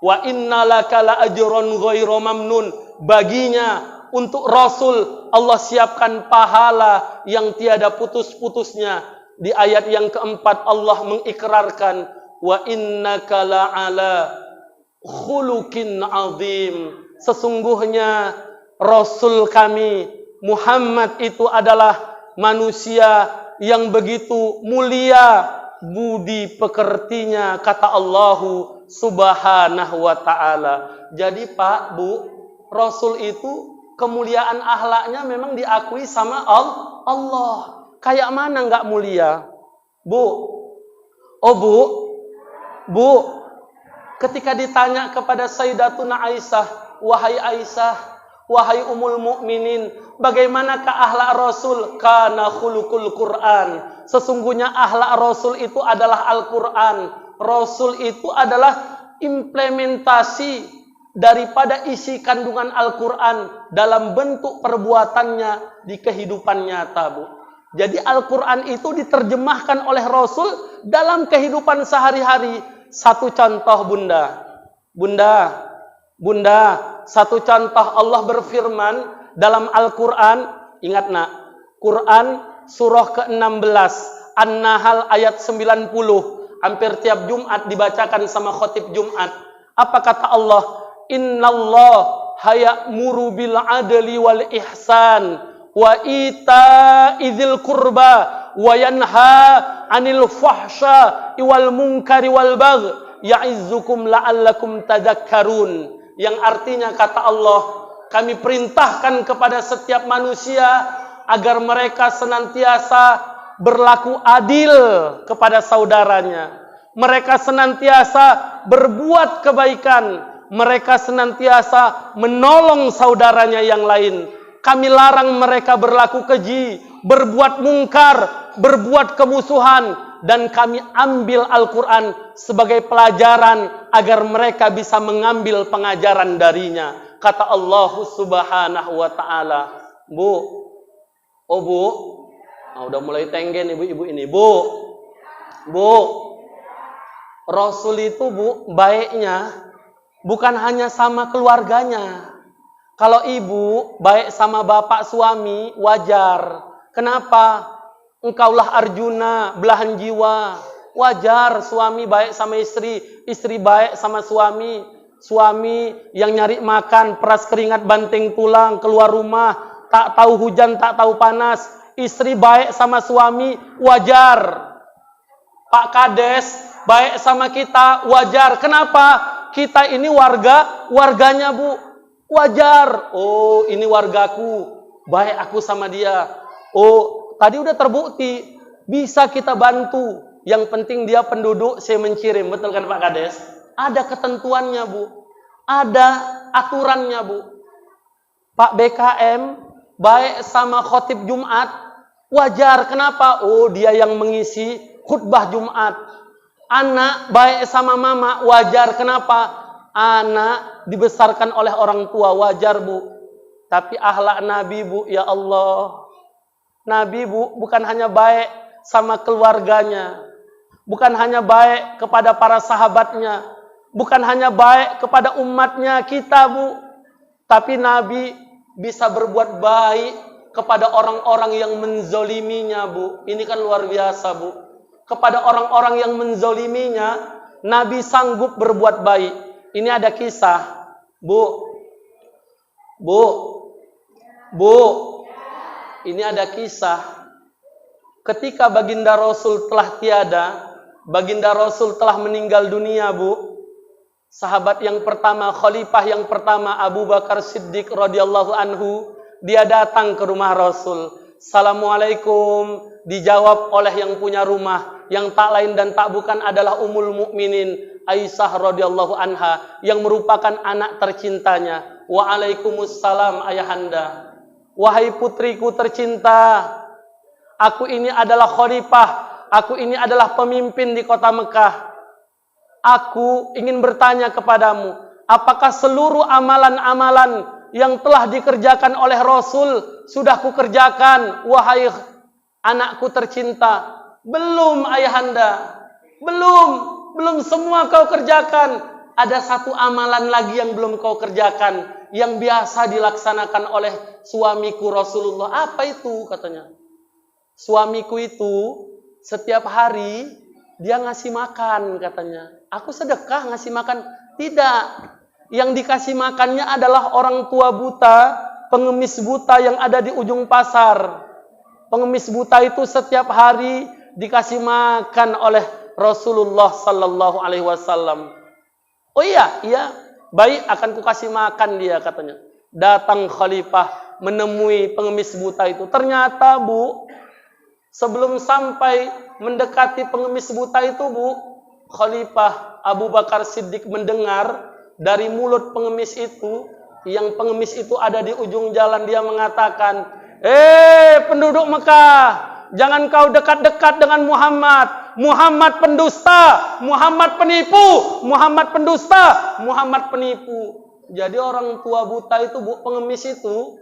Wa innalaka la ajron ghairu mamnun, baginya, untuk Rasul Allah siapkan pahala yang tiada putus-putusnya. Di ayat yang keempat Allah mengikrarkan, wa innaka la ala khuluqin azim, sesungguhnya Rasul kami Muhammad itu adalah manusia yang begitu mulia budi pekertinya, kata Allah subhanahu wa ta'ala. Jadi Pak, Bu, Rasul itu kemuliaan akhlaknya memang diakui sama Allah. Kayak mana nggak mulia? Bu, Bu, ketika ditanya kepada Sayyidatuna Aisyah, wahai Aisyah, wahai Ummul Mukminin, bagaimanakah akhlak Rasul? Kana khuluqul Quran, sesungguhnya akhlak Rasul itu adalah Al-Quran. Rasul itu adalah implementasi daripada isi kandungan Al-Quran dalam bentuk perbuatannya di kehidupan nyata, Bu. Jadi Al-Quran itu diterjemahkan oleh Rasul dalam kehidupan sehari-hari. Satu contoh, Bunda, satu contoh, Allah berfirman dalam Al-Quran, ingat nak, Quran surah ke-16 An-Nahl ayat 90, hampir tiap Jumat dibacakan sama khotib Jumat. Apa kata Allah? Innallaha ya'muru bil adli wal ihsan wa ita'izil qurba wa yanha 'anil fahsya'i wal munkari wal baghi ya'izzukum la'allakum tadhakkarun. Yang artinya, kata Allah, kami perintahkan kepada setiap manusia agar mereka senantiasa berlaku adil kepada saudaranya. Mereka senantiasa berbuat kebaikan. Mereka senantiasa menolong saudaranya yang lain. Kami larang mereka berlaku keji, berbuat mungkar, berbuat kemusuhan, dan kami ambil Al-Quran sebagai pelajaran agar mereka bisa mengambil pengajaran darinya. Kata Allah subhanahu wa ta'ala. Bu, udah mulai tenggen ibu-ibu ini. Bu, Rasul itu, Bu, baiknya bukan hanya sama keluarganya. Kalau ibu baik sama bapak suami, wajar. Kenapa? Engkaulah Arjuna, belahan jiwa. Wajar suami baik sama istri, istri baik sama suami. Suami yang nyari makan, peras keringat banting tulang, keluar rumah, tak tahu hujan, tak tahu panas. Istri baik sama suami, wajar. Pak Kades baik sama kita, wajar. Kenapa? Kita ini warganya Bu. Wajar. Oh, ini wargaku. Baik aku sama dia. Oh, tadi udah terbukti. Bisa kita bantu. Yang penting dia penduduk Semencirim. Betul kan Pak Kades? Ada ketentuannya Bu. Ada aturannya Bu. Pak BKM baik sama khotib Jumat. Wajar. Kenapa? Oh, dia yang mengisi khutbah Jumat. Anak baik sama mama. Wajar. Kenapa? Anak dibesarkan oleh orang tua, wajar Bu. Tapi akhlak Nabi Bu, ya Allah. Nabi Bu bukan hanya baik sama keluarganya, bukan hanya baik kepada para sahabatnya, bukan hanya baik kepada umatnya kita Bu. Tapi Nabi bisa berbuat baik kepada orang-orang yang menzoliminya Bu. Ini kan luar biasa Bu. Kepada orang-orang yang menzoliminya, Nabi sanggup berbuat baik. Ini ada kisah, Bu. Ini ada kisah. Ketika baginda Rasul telah tiada, baginda Rasul telah meninggal dunia, Bu. Sahabat yang pertama, khalifah yang pertama, Abu Bakar Siddiq radhiyallahu anhu, dia datang ke rumah Rasul. Assalamualaikum, dijawab oleh yang punya rumah, yang tak lain dan tak bukan adalah Ummul Mukminin Aisyah radhiyallahu anha, yang merupakan anak tercintanya. Waalaikumsalam ayahanda. Wahai putriku tercinta, aku ini adalah khalifah, aku ini adalah pemimpin di kota Mekah. Aku ingin bertanya kepadamu, apakah seluruh amalan-amalan yang telah dikerjakan oleh Rasul sudah kukerjakan, wahai anakku tercinta? Belum ayahanda, belum semua kau kerjakan. Ada satu amalan lagi yang belum kau kerjakan, yang biasa dilaksanakan oleh suamiku Rasulullah. Apa itu katanya? Suamiku itu setiap hari dia ngasih makan katanya. Aku sedekah ngasih makan? Tidak. Yang dikasih makannya adalah orang tua buta, pengemis buta yang ada di ujung pasar. Pengemis buta itu setiap hari dikasih makan oleh Rasulullah sallallahu alaihi wasallam. Oh iya, baik akan kukasih makan dia katanya. Datang khalifah menemui pengemis buta itu. Ternyata Bu, sebelum sampai mendekati pengemis buta itu Bu, khalifah Abu Bakar Siddiq mendengar dari mulut pengemis itu, yang pengemis itu ada di ujung jalan, dia mengatakan, penduduk Mekah, jangan kau dekat-dekat dengan Muhammad. Muhammad pendusta, Muhammad penipu, Muhammad pendusta, Muhammad penipu. Jadi orang tua buta itu Bu, pengemis itu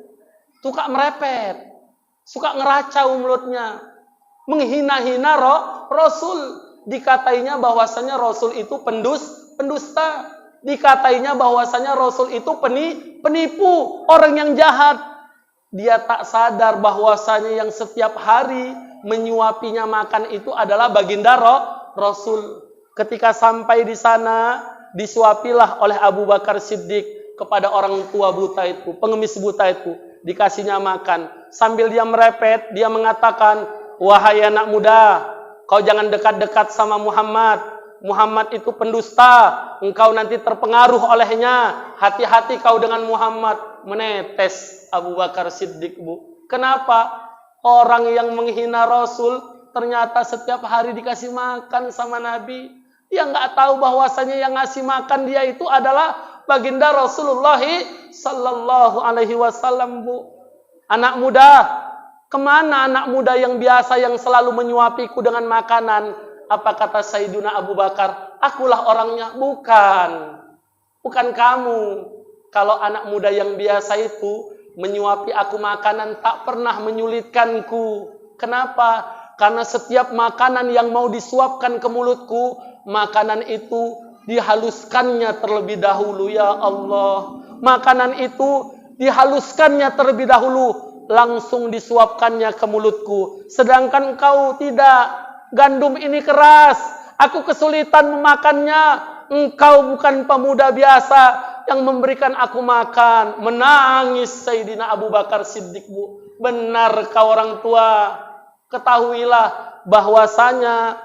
suka merepet, suka ngeracau mulutnya, menghina-hina Rasul. Dikatainya bahwasanya Rasul itu pendusta. Dikatainya bahwasanya Rasul itu penipu, orang yang jahat. Dia tak sadar bahwasanya yang setiap hari menyuapinya makan itu adalah baginda Rasul. Ketika sampai di sana, disuapilah oleh Abu Bakar Siddiq kepada orang tua buta itu, pengemis buta itu, dikasihnya makan. Sambil dia merepet, dia mengatakan, wahai anak muda, kau jangan dekat-dekat sama Muhammad. Muhammad itu pendusta, engkau nanti terpengaruh olehnya. Hati-hati kau dengan Muhammad. Menetes Abu Bakar Siddiq Bu. Kenapa? Orang yang menghina Rasul ternyata setiap hari dikasih makan sama Nabi. Dia nggak tahu bahwasanya yang ngasih makan dia itu adalah baginda Rasulullah sallallahu alaihi wasallam Bu. Anak muda, kemana anak muda yang biasa yang selalu menyuapiku dengan makanan? Apa kata Sayyiduna Abu Bakar? Akulah orangnya. Bukan kamu. Kalau anak muda yang biasa itu menyuapi aku makanan, tak pernah menyulitkanku. Kenapa? Karena setiap makanan yang mau disuapkan ke mulutku, makanan itu dihaluskannya terlebih dahulu ya Allah. Makanan itu dihaluskannya terlebih dahulu, langsung disuapkannya ke mulutku. Sedangkan engkau tidak. Gandum ini keras, aku kesulitan memakannya. Engkau bukan pemuda biasa yang memberikan aku makan. Menangis Sayyidina Abu Bakar Siddiq, Bu. Benar kau orang tua. Ketahuilah bahwasanya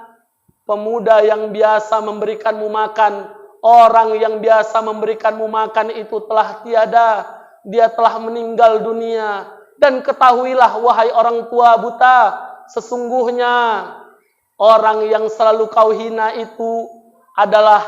pemuda yang biasa memberikanmu makan, orang yang biasa memberikanmu makan itu telah tiada. Dia telah meninggal dunia. Dan ketahuilah wahai orang tua buta, sesungguhnya orang yang selalu kau hina itu adalah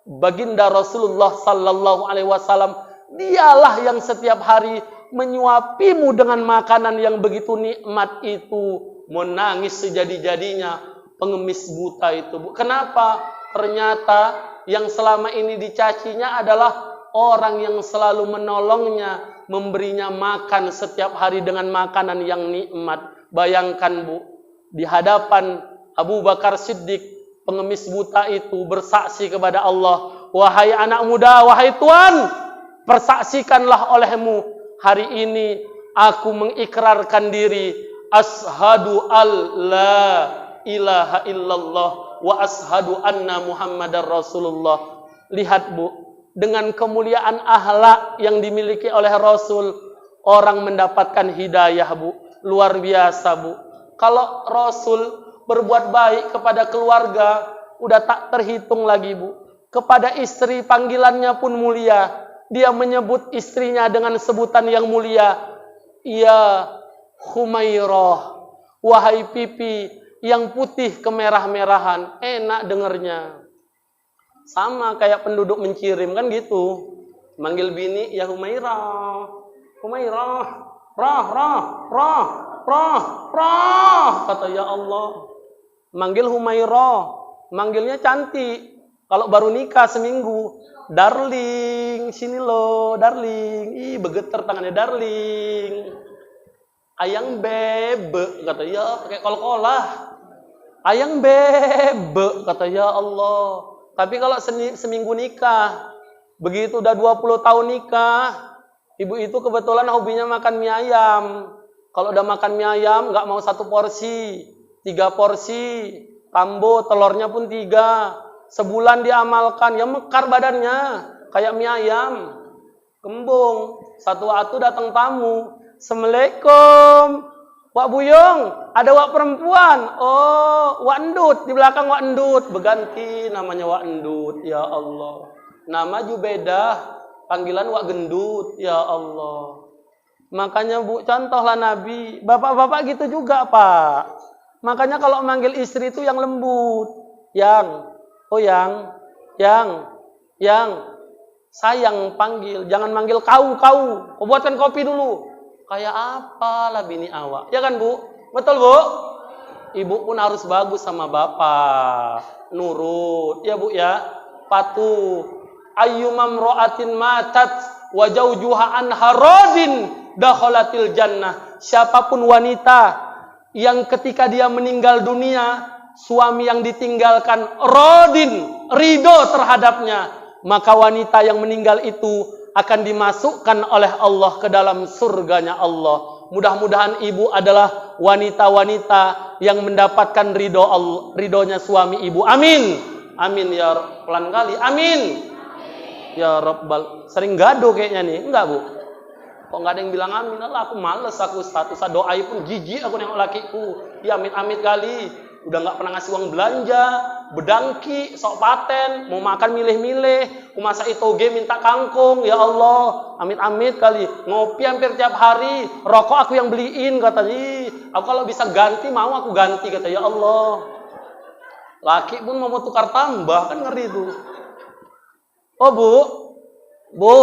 baginda Rasulullah sallallahu alaihi wasallam. Dialah yang setiap hari menyuapimu dengan makanan yang begitu nikmat itu. Menangis sejadi-jadinya pengemis buta itu, Bu. Kenapa? Ternyata yang selama ini dicacinya adalah orang yang selalu menolongnya, memberinya makan setiap hari dengan makanan yang nikmat. Bayangkan, Bu, di hadapan Abu Bakar Siddiq, pengemis buta itu bersaksi kepada Allah, wahai anak muda, wahai Tuan, persaksikanlah olehmu, hari ini aku mengikrarkan diri, ashadu alla ilaha illallah wa ashadu anna Muhammadar Rasulullah. Lihat, Bu, dengan kemuliaan akhlak yang dimiliki oleh Rasul, orang mendapatkan hidayah, Bu. Luar biasa, Bu. Kalau Rasul berbuat baik kepada keluarga, udah tak terhitung lagi, Bu. Kepada istri panggilannya pun mulia. Dia menyebut istrinya dengan sebutan yang mulia. Ya Humairah, wahai pipi yang putih kemerah-merahan. Enak dengernya. Sama kayak penduduk Mencirim kan gitu. Manggil bini, ya Humairah. Humairah, rah, rah, rah, rah, rah. Kata ya Allah. Manggil Humairah, manggilnya cantik. Kalau baru nikah seminggu, darling, sini lo, darling. Ih, begeter tangannya, darling. Ayang bebe, kata ya, pakai kol-kolah. Ayang bebe, kata ya Allah. Tapi kalau seminggu nikah, begitu udah 20 tahun nikah, ibu itu kebetulan hobinya makan mie ayam. Kalau udah makan mie ayam, nggak mau 1 porsi. 3 porsi, tambo, telurnya pun 3. Sebulan diamalkan, ya mekar badannya, kayak mie ayam. Kembung, satu waktu datang tamu, Assalamualaikum, Wak Buyung, ada Wak perempuan. Oh, Wak Endut, di belakang Wak Endut, berganti namanya Wak Endut, ya Allah. Nama juga beda, panggilan Wak Gendut, ya Allah. Makanya, Bu, contohlah Nabi, bapak-bapak gitu juga, Pak. Makanya kalau manggil istri itu yang lembut. Yang, sayang panggil. Jangan manggil kau. Kau buatkan kopi dulu. Kayak apalah bini awak. Ya kan, Bu? Betul, Bu? Ibu pun harus bagus sama bapak. Nurut. Ya, Bu, ya. Patuh. Ayyumam ro'atin matat wa jaujuha anha radin dakhalatil jannah. Siapapun wanita yang ketika dia meninggal dunia, suami yang ditinggalkan rodin, ridho terhadapnya, maka wanita yang meninggal itu akan dimasukkan oleh Allah ke dalam surganya Allah. Mudah-mudahan ibu adalah wanita-wanita yang mendapatkan ridhonya suami ibu. Amin. Amin ya Rabb. Pelan kali. Amin. Ya Rabbal. Sering gado kayaknya nih. Enggak, Bu? Kok nggak ada yang bilang amin? Allah, aku males, aku status doa pun jijik aku nengok lakiku. Ya amit-amit kali. Udah nggak pernah ngasih uang belanja, bedangki, sok paten, mau makan milih-milih, aku masak itoge minta kangkung. Ya Allah, amit-amit kali. Ngopi hampir tiap hari, rokok aku yang beliin, kata. Aku kalau bisa ganti mau aku ganti, kata. Ya Allah. Laki pun mau tukar tambah, kan ngeri tuh. Oh, Bu.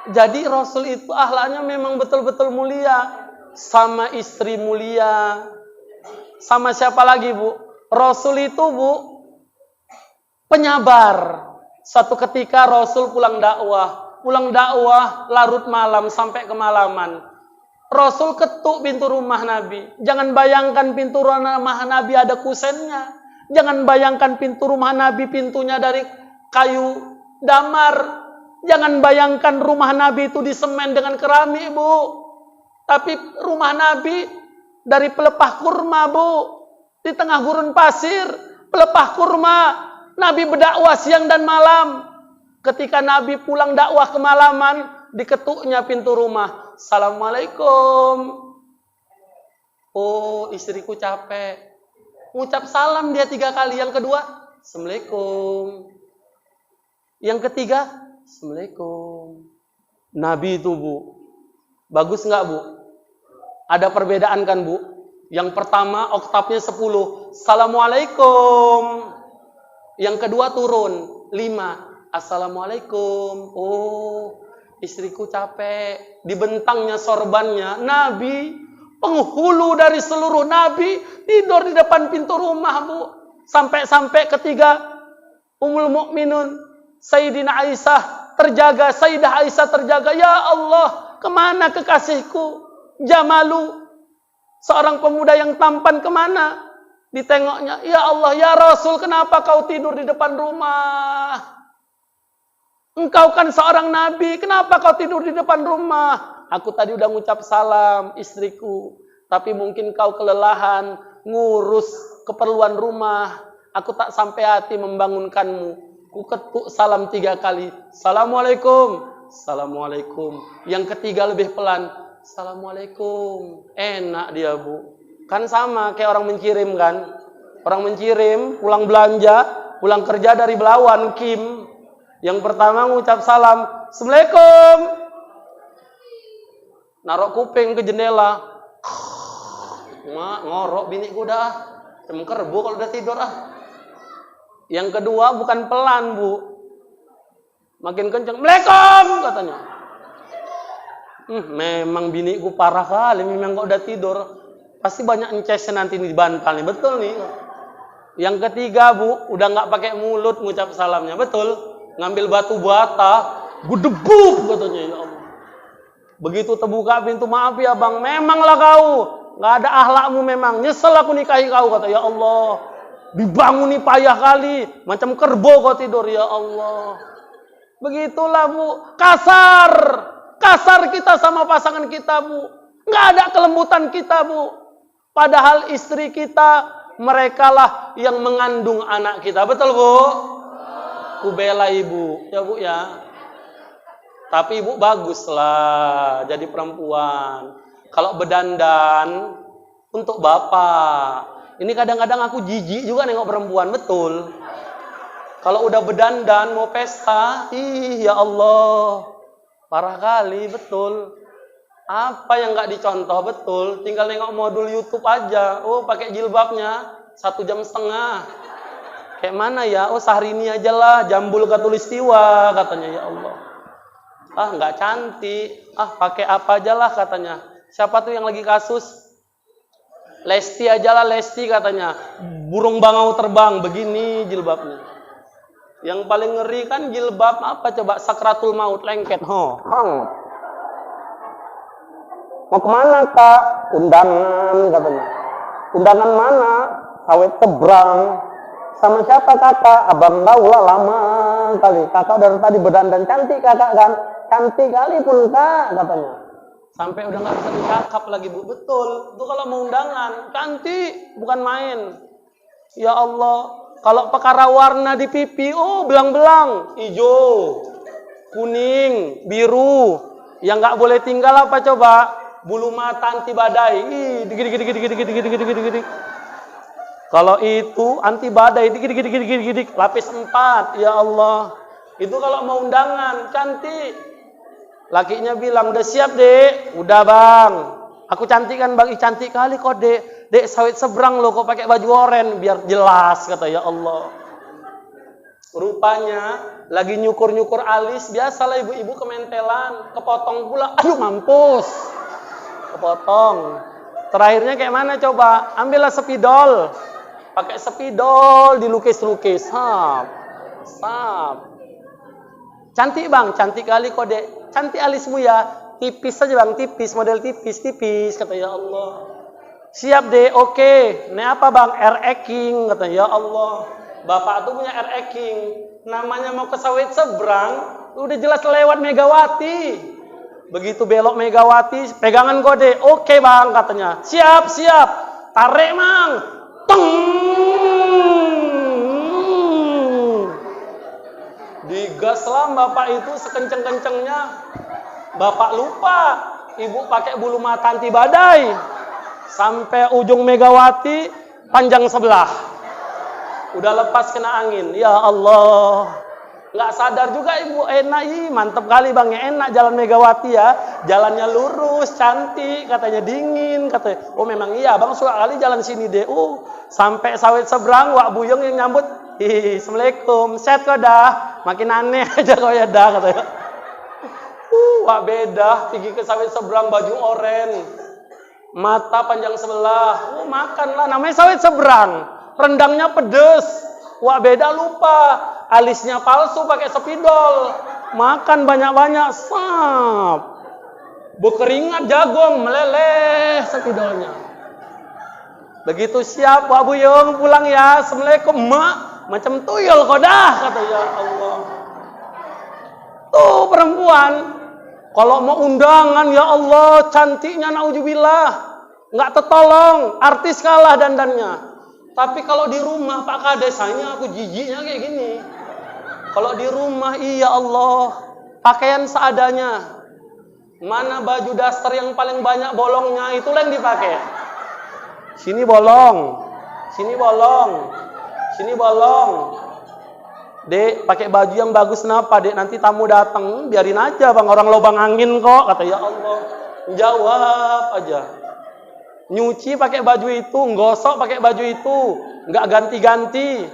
Jadi Rasul itu akhlaknya memang betul-betul mulia. Sama istri mulia. Sama siapa lagi, Bu? Rasul itu, Bu, penyabar. Suatu ketika Rasul pulang dakwah larut malam sampai kemalaman. Rasul ketuk pintu rumah Nabi. Jangan bayangkan pintu rumah Nabi ada kusennya. Jangan bayangkan pintu rumah Nabi pintunya dari kayu damar. Jangan bayangkan rumah Nabi itu disemen dengan keramik, Bu. Tapi rumah Nabi dari pelepah kurma, Bu. Di tengah gurun pasir, pelepah kurma. Nabi berdakwah siang dan malam. Ketika Nabi pulang dakwah kemalaman, diketuknya pintu rumah. Assalamualaikum. Oh, istriku capek. Ngucap salam dia 3 kali. Yang kedua, Assalamualaikum. Yang ketiga, Assalamualaikum. Nabi itu, Bu. Bagus nggak, Bu? Ada perbedaan kan, Bu? Yang pertama, oktavnya 10. Assalamualaikum. Yang kedua turun 5. Assalamualaikum. Oh, istriku capek. Dibentangnya sorbannya. Nabi, penghulu dari seluruh Nabi, tidur di depan pintu rumah, Bu. Sampai-sampai ketiga, Ummul Mukminun Sayyidina Aisyah terjaga. Sayyidah Aisyah terjaga. Ya Allah, kemana kekasihku? Jamalu, seorang pemuda yang tampan, kemana? Ditengoknya, ya Allah, ya Rasul, kenapa kau tidur di depan rumah? Engkau kan seorang Nabi, kenapa kau tidur di depan rumah? Aku tadi udah ngucap salam, istriku. Tapi mungkin kau kelelahan, ngurus keperluan rumah. Aku tak sampai hati membangunkanmu. Ku ketuk salam 3 kali. Assalamualaikum. Assalamualaikum. Yang ketiga lebih pelan. Assalamualaikum. Enak dia, Bu. Kan sama kayak orang menkirim kan. Orang menkirim, pulang belanja, pulang kerja dari Belawan, Kim. Yang pertama ngucap salam. Assalamualaikum. Narok kuping ke jendela. Ngorok bini ku dah. Cemker, Bu, kalau udah tidur ah. Yang kedua bukan pelan, Bu. Makin kenceng. Assalamualaikum katanya. Memang bini ku parah kali. Memang kok udah tidur. Pasti banyak encesnya nanti di bantal nih. Betul nih. Yang ketiga, Bu, udah nggak pakai mulut ngucap salamnya. Betul. Ngambil batu bata, gudebuk katanya. Ya Allah. Begitu terbuka pintu, maaf ya Bang, memanglah kau nggak ada akhlakmu memang. Nyesel aku nikahi kau, kata. Ya Allah. Dibanguni payah kali, macam kerbau kau tidur. Ya Allah. Begitulah, Bu. Kasar kita sama pasangan kita, Bu. Nggak ada kelembutan kita, Bu. Padahal istri kita, merekalah yang mengandung anak kita. Betul, Bu? Ku bela ibu. Ya, Bu, ya. Tapi ibu baguslah jadi perempuan. Kalau berdandan untuk bapak. Ini kadang-kadang aku jijik juga nengok perempuan. Betul. Kalau udah berdandan mau pesta, ya Allah. Parah kali, betul. Apa yang nggak dicontoh, betul. Tinggal nengok modul YouTube aja. Oh, pakai jilbabnya 1,5 jam. Kayak mana ya? Oh, Syahrini aja lah. Jambul Katulistiwa katanya. Ya Allah. Ah, nggak cantik. Ah, pakai apa aja lah katanya. Siapa tuh yang lagi kasus? Lesti aja lah, Lesti katanya. Burung bangau terbang. Begini jilbabnya. Yang paling ngeri kan jilbab apa coba? Sakratul maut, lengket. Mau kemana, Kak? Undangan katanya. Undangan mana? Sawit Tebrang. Sama siapa kakak? Abang tahu lah, lama kali. Kakak dari tadi berdandan cantik kakak kan? Cantik kali pun Kak katanya. Sampai udah nggak bisa dicakap lagi, Bu. Betul. Itu kalau mau undangan cantik, bukan main. Ya Allah. Kalau perkara warna di pipi, oh belang-belang, hijau, kuning, biru. Yang nggak boleh tinggal apa coba? Bulu mata anti badai. Ih, dikit. Kalau itu anti badai, dikit. Lapis 4, ya Allah. Itu kalau mau undangan, cantik. Lakinya bilang, udah siap, Dek? Udah, Bang. Aku cantik kan, Bang? Ih, cantik kali kok, Dek. Dek, sawit seberang loh, kok pakai baju oren. Biar jelas, kata. Ya Allah. Rupanya, lagi nyukur-nyukur alis. Biasalah ibu-ibu kementelan. Kepotong pula. Aduh, mampus. Kepotong. Terakhirnya kayak mana coba? Ambillah spidol. Pakai spidol, dilukis-lukis. Sap. Cantik, Bang. Cantik kali kok, Dek. Cantik alismu ya. Tipis saja, Bang. Tipis. Model tipis. Kata, ya Allah. Siap, Dek. Oke. Ini apa, Bang? Air King. Kata, ya Allah. Bapak tuh punya RE King. Namanya mau ke sawit seberang, udah jelas lewat Megawati. Begitu belok Megawati, pegangan kode. Oke bang, katanya. Siap, siap. Tarik mang. Teng. Digas lah bapak itu sekenceng-kencengnya. Bapak lupa. Ibu pakai bulu mata anti badai. Sampai ujung Megawati, panjang sebelah. Udah lepas kena angin. Ya Allah. Nggak sadar juga ibu, enak, mantep kali bang, ya enak jalan Megawati ya. Jalannya lurus, cantik, katanya dingin, katanya. Oh memang iya bang, suka kali jalan sini deh. Sampai sawit seberang, Wak Buyung yang nyambut. Assalamualaikum, set kok dah. Makin aneh aja kok ya dah, katanya. Wak beda, pergi ke sawit seberang baju oren. Mata panjang sebelah. Makanlah, namanya sawit seberang. Rendangnya pedes. Wak beda lupa. Alisnya palsu pakai spidol. Makan banyak-banyak. Sap. Berkeringat jagung meleleh spidolnya. Begitu siap Wak Buyung pulang ya. Assalamualaikum mak. Macam tuyul kok dah, kata ya Allah. Tuh perempuan. Kalau mau undangan ya Allah, cantiknya naudzubillah. Nggak tertolong, artis kalah dandannya. Tapi kalau di rumah Pak Kadesanya aku jijiknya kayak gini. Kalau di rumah iya Allah, pakaian seadanya. Mana baju daster yang paling banyak bolongnya, itulah yang dipakai. Sini bolong, sini bolong, sini bolong. Dek, pakai baju yang bagus kenapa, Dek? Nanti tamu datang, biarin aja bang, orang lubang angin kok, kata ya Allah. Jawab aja. Nyuci pakai baju itu, gosok pakai baju itu, nggak ganti-ganti.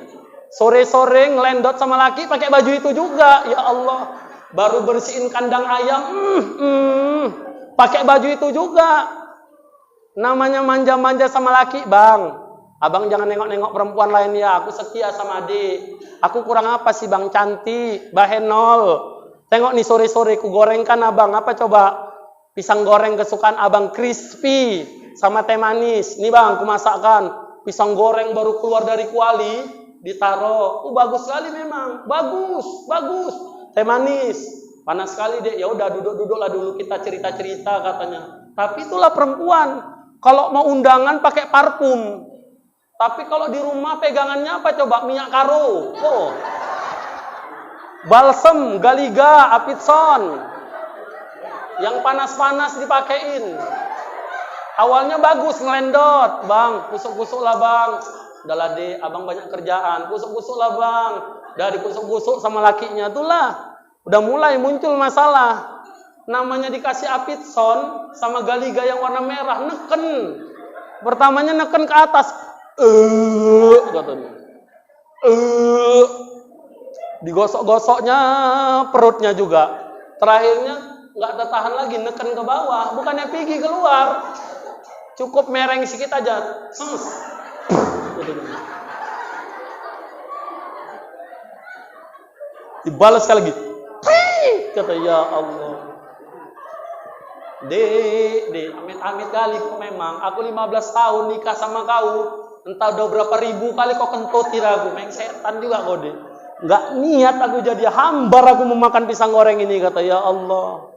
Sore-sore ngelendot sama laki pakai baju itu juga, ya Allah. Baru bersihin kandang ayam, pakai baju itu juga. Namanya manja-manja sama laki, bang. Abang jangan nengok-nengok perempuan lain ya, aku setia sama adik. Aku kurang apa sih bang, cantik, bahenol. Tengok nih sore-sore ku gorengkan abang, apa coba? Pisang goreng kesukaan abang, crispy. Sama teh manis. Nih bang, aku masakkan. Pisang goreng baru keluar dari kuali, ditaruh. Bagus sekali memang. Bagus, bagus. Teh manis. Panas sekali deh. Ya udah duduk-duduklah dulu kita cerita-cerita katanya. Tapi itulah perempuan. Kalau mau undangan pakai parfum. Tapi kalau di rumah pegangannya apa coba? Minyak karo. Balsem, Galiga, Apitson. Yang panas-panas dipakein. Awalnya bagus ngelendot, bang, kusuk-kusuk lah bang. Udahlah deh, abang banyak kerjaan, kusuk-kusuk lah bang. Dari kusuk-kusuk sama lakinya itulah, udah mulai muncul masalah. Namanya dikasih Apitson sama Galiga yang warna merah, neken. Pertamanya neken ke atas, katanya. Digosok-gosoknya perutnya juga. Terakhirnya nggak tertahan lagi, neken ke bawah, bukannya pergi keluar. Cukup mereng sedikit aja. Dibalas sekali lagi. Kata ya Allah. Dek, amit-amit kali kok memang. Aku 15 tahun nikah sama kau. Entah udah berapa ribu kali kau kentut tiraku. Meng setan juga kau deh. Nggak niat aku jadi hambar aku memakan pisang goreng ini, kata ya Allah.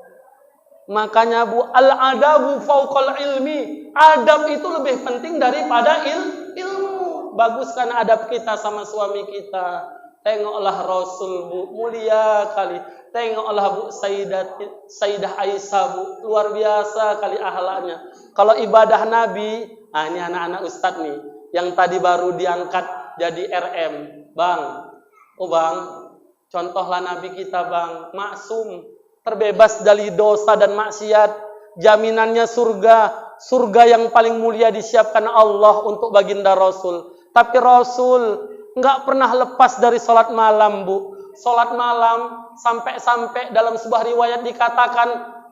Makanya bu, al-adabu fauqal ilmi. Adab itu lebih penting daripada ilmu. Baguskan adab kita sama suami kita. Tengoklah Rasul bu, mulia kali. Tengoklah bu Sayyidah Aisyah bu, luar biasa kali ahlaknya. Kalau ibadah Nabi, ini anak-anak ustadz nih, yang tadi baru diangkat jadi RM, bang. Bang, contohlah Nabi kita bang, maksum. Terbebas dari dosa dan maksiat, jaminannya surga yang paling mulia disiapkan Allah untuk baginda Rasul. Tapi Rasul nggak pernah lepas dari sholat malam bu. Sholat malam sampai dalam sebuah riwayat dikatakan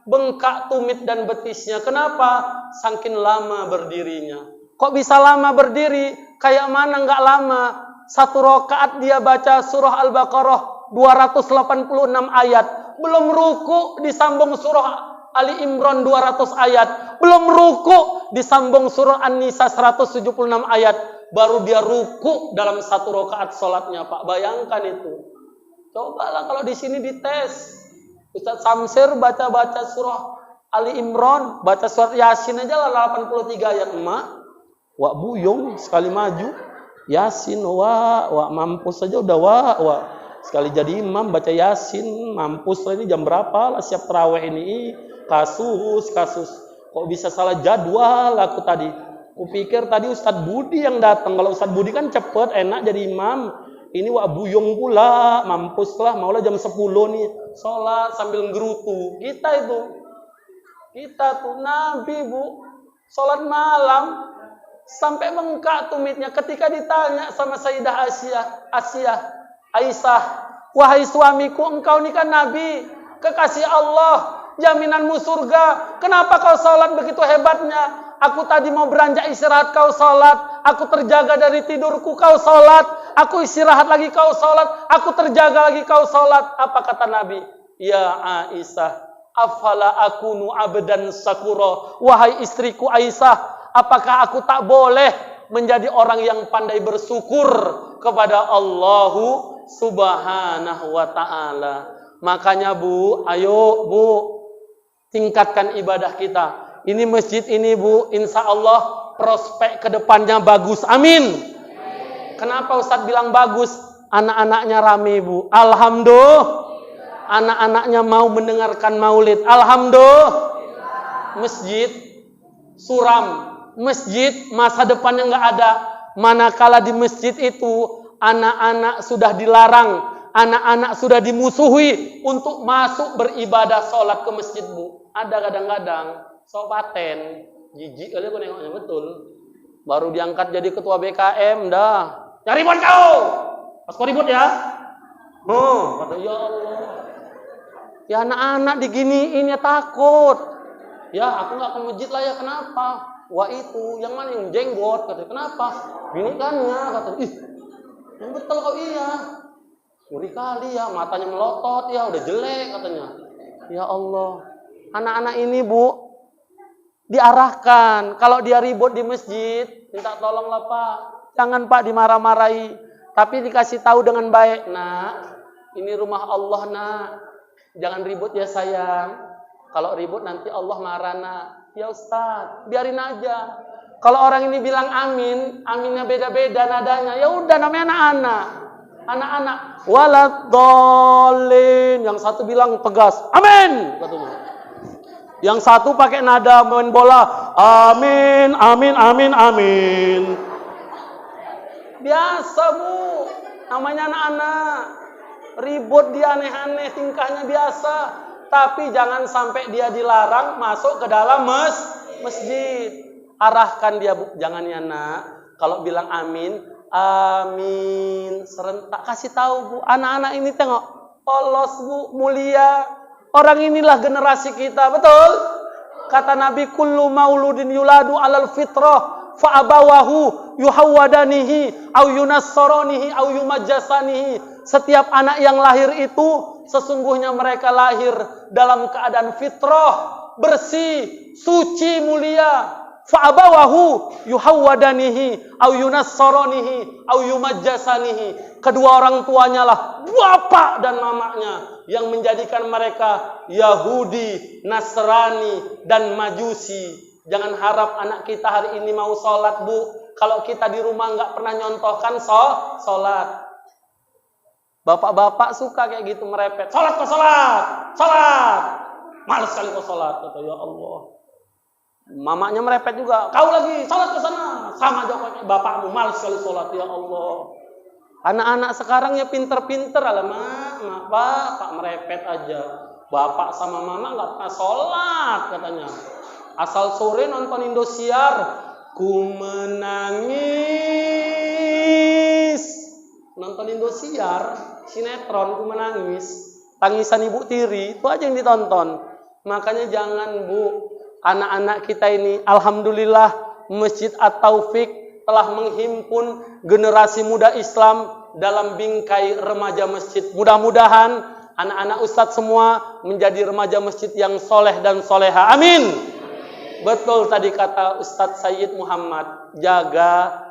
bengkak tumit dan betisnya. Kenapa? Saking lama berdirinya. Kok bisa lama berdiri? Kayak mana nggak lama? 1 rakaat dia baca surah Al-Baqarah 286 ayat. Belum ruku disambung surah Ali Imran 200 ayat. Belum ruku disambung surah An-Nisa 176 ayat. baru dia ruku dalam 1 rakaat sholatnya, Pak. Bayangkan itu. Cobalah kalau di sini dites. Ustaz Samsir baca surah Ali Imran, baca surat Yasin aja lah 83 ayat, emak. Wak buyung sekali maju. Yasin, wak mampus saja udah wak. Sekali jadi imam baca Yasin, mampus lah, ini jam berapa lah siap tarawih ini. Kasus. Kok bisa salah jadwal aku tadi. Kupikir tadi Ustadz Budi yang datang. Kalau Ustadz Budi kan cepet, enak jadi imam. Ini wak buyung pula, mampus lah. Maulah jam 10 nih, sholat sambil ngerutu. Kita tuh Nabi, Bu, sholat malam sampai bengkak tumitnya ketika ditanya sama Sayyidah Aisyah, wahai suamiku, engkau ini kan Nabi, kekasih Allah, jaminanmu surga. Kenapa kau sholat begitu hebatnya? Aku tadi mau beranjak istirahat, kau sholat. Aku terjaga dari tidurku, kau sholat. Aku istirahat lagi, kau sholat. Aku terjaga lagi, kau sholat. Apa kata Nabi? Ya Aisyah, afala akunu abdan sakura. Wahai istriku Aisyah, apakah aku tak boleh menjadi orang yang pandai bersyukur kepada Allahu Subhanahu wa ta'ala. Makanya Bu, ayo Bu, tingkatkan ibadah kita. Ini masjid ini Bu, insya Allah prospek ke depannya bagus. Amin. Kenapa Ustadz bilang bagus? Anak-anaknya rame Bu. Alhamdulillah. Anak-anaknya mau mendengarkan maulid. Alhamdulillah. Masjid suram. Masjid masa depannya nggak ada. Manakala di masjid itu anak-anak sudah dilarang, anak-anak sudah dimusuhi untuk masuk beribadah sholat ke masjid Bu. Ada kadang-kadang sopaten, jijik kali aku nengoknya betul. Baru diangkat jadi ketua BKM dah. Cari ribut kau. Pas kau ribut ya. Kata ya Allah. Ya anak-anak diginiin ya takut. Ya aku nggak ke masjid lah ya, kenapa? Wah itu, yang mana yang jenggot? Kata, kenapa? Gini kan ya, kata, yang betul kok iya. Ngeri kali ya, matanya melotot ya, udah jelek katanya. Ya Allah, anak-anak ini Bu, diarahkan. Kalau dia ribut di masjid, minta tolonglah Pak. Jangan Pak dimarah-marahi, tapi dikasih tahu dengan baik. Nak, ini rumah Allah nak, jangan ribut ya sayang. Kalau ribut nanti Allah marah nak. Ya Ustaz, biarin aja. Kalau orang ini bilang amin, aminnya beda-beda nadanya. Ya udah namanya anak-anak. Anak-anak. Waladhdallin. Yang satu bilang tegas, amin. Katanya. Yang satu pakai nada main bola, amin, amin, amin, amin. Biasa Bu, namanya anak-anak. Ribut dia aneh-aneh, tingkahnya biasa. Tapi jangan sampai dia dilarang masuk ke dalam masjid. Arahkan dia Bu, jangan ya nak. Kalau bilang amin, amin. Serentak kasih tahu Bu, anak-anak ini tengok, polos Bu, mulia. Orang inilah generasi kita, betul? Kata Nabi, kullu mauludin yuladu alal fitrah fa abawahu yuhawwadanihi au yunassaranihi au yumajjasanihi. Setiap anak yang lahir itu sesungguhnya mereka lahir dalam keadaan fitrah, bersih, suci, mulia. Fa'abawahu yuhawwadanihi au yunassaranihi au yumajjasanihi. Kedua orang tuanya lah bapak dan mamanya yang menjadikan mereka Yahudi, Nasrani dan Majusi. Jangan harap anak kita hari ini mau sholat Bu, kalau kita di rumah nggak pernah nyontohkan sholat. Bapak-bapak suka kayak gitu merepet. Sholat kok sholat. Males sekali kok sholat. Kata ya Allah. Mamanya merepet juga. Kau lagi sholat ke sana. Sama jawabnya bapakmu males sekali sholat. Ya Allah. Anak-anak sekarang ya pinter-pinter. Alamak, bapak merepet aja. Bapak sama mama nggak pernah sholat katanya. Asal sore nonton Indosiar. Ku menangis. Nonton Indosiar, sinetron, ku menangis. Tangisan Ibu Tiri, itu aja yang ditonton. Makanya jangan Bu, anak-anak kita ini, alhamdulillah Masjid At-Taufik telah menghimpun generasi muda Islam dalam bingkai remaja masjid. Mudah-mudahan anak-anak Ustadz semua menjadi remaja masjid yang soleh dan soleha. Amin. Betul tadi kata Ustadz Sayyid Muhammad, jaga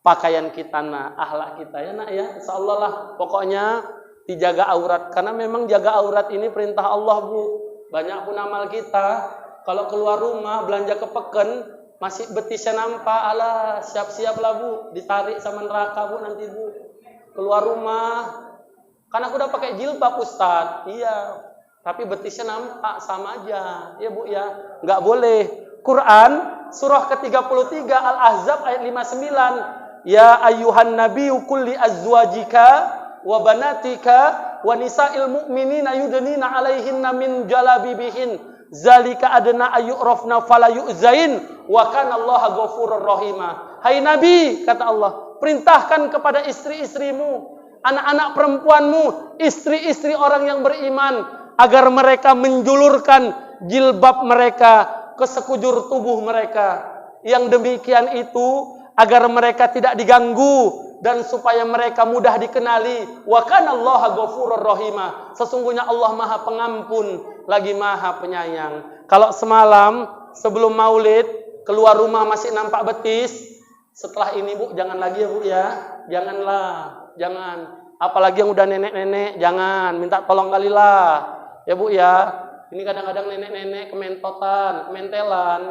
pakaian kita nak, akhlak kita ya nak ya. Insyaallah lah. Pokoknya dijaga aurat karena memang jaga aurat ini perintah Allah, Bu. Banyak pun amal kita kalau keluar rumah belanja ke peken masih betisnya nampak, alah siap-siap lah Bu, ditarik sama neraka Bu nanti Bu. Keluar rumah kan aku udah pakai jilbab Ustaz. Iya. Tapi betisnya nampak sama aja. Ya Bu ya. Enggak boleh. Quran surah ke-33 Al-Ahzab ayat 59. Ya ayyuhan nabiyyu qul li azwajika wa banatika wa nisa'il mu'minina yudnina 'alaihinna min jalabibihin zalika adna ayyurafna fala yu'zain wa kana Allaha ghafurur rahima. Hai Nabi, kata Allah, perintahkan kepada istri-istrimu, anak-anak perempuanmu, istri-istri orang yang beriman agar mereka menjulurkan jilbab mereka ke sekujur tubuh mereka. Yang demikian itu agar mereka tidak diganggu dan supaya mereka mudah dikenali. Wa kana Allaha ghafurur rahima. Sesungguhnya Allah Maha Pengampun lagi Maha Penyayang. Kalau semalam sebelum Maulid keluar rumah masih nampak betis, setelah ini Bu jangan lagi ya Bu ya. Janganlah, jangan. Apalagi yang udah nenek-nenek, jangan, minta tolong kalilah. Ya Bu ya. Ini kadang-kadang nenek-nenek kementelan.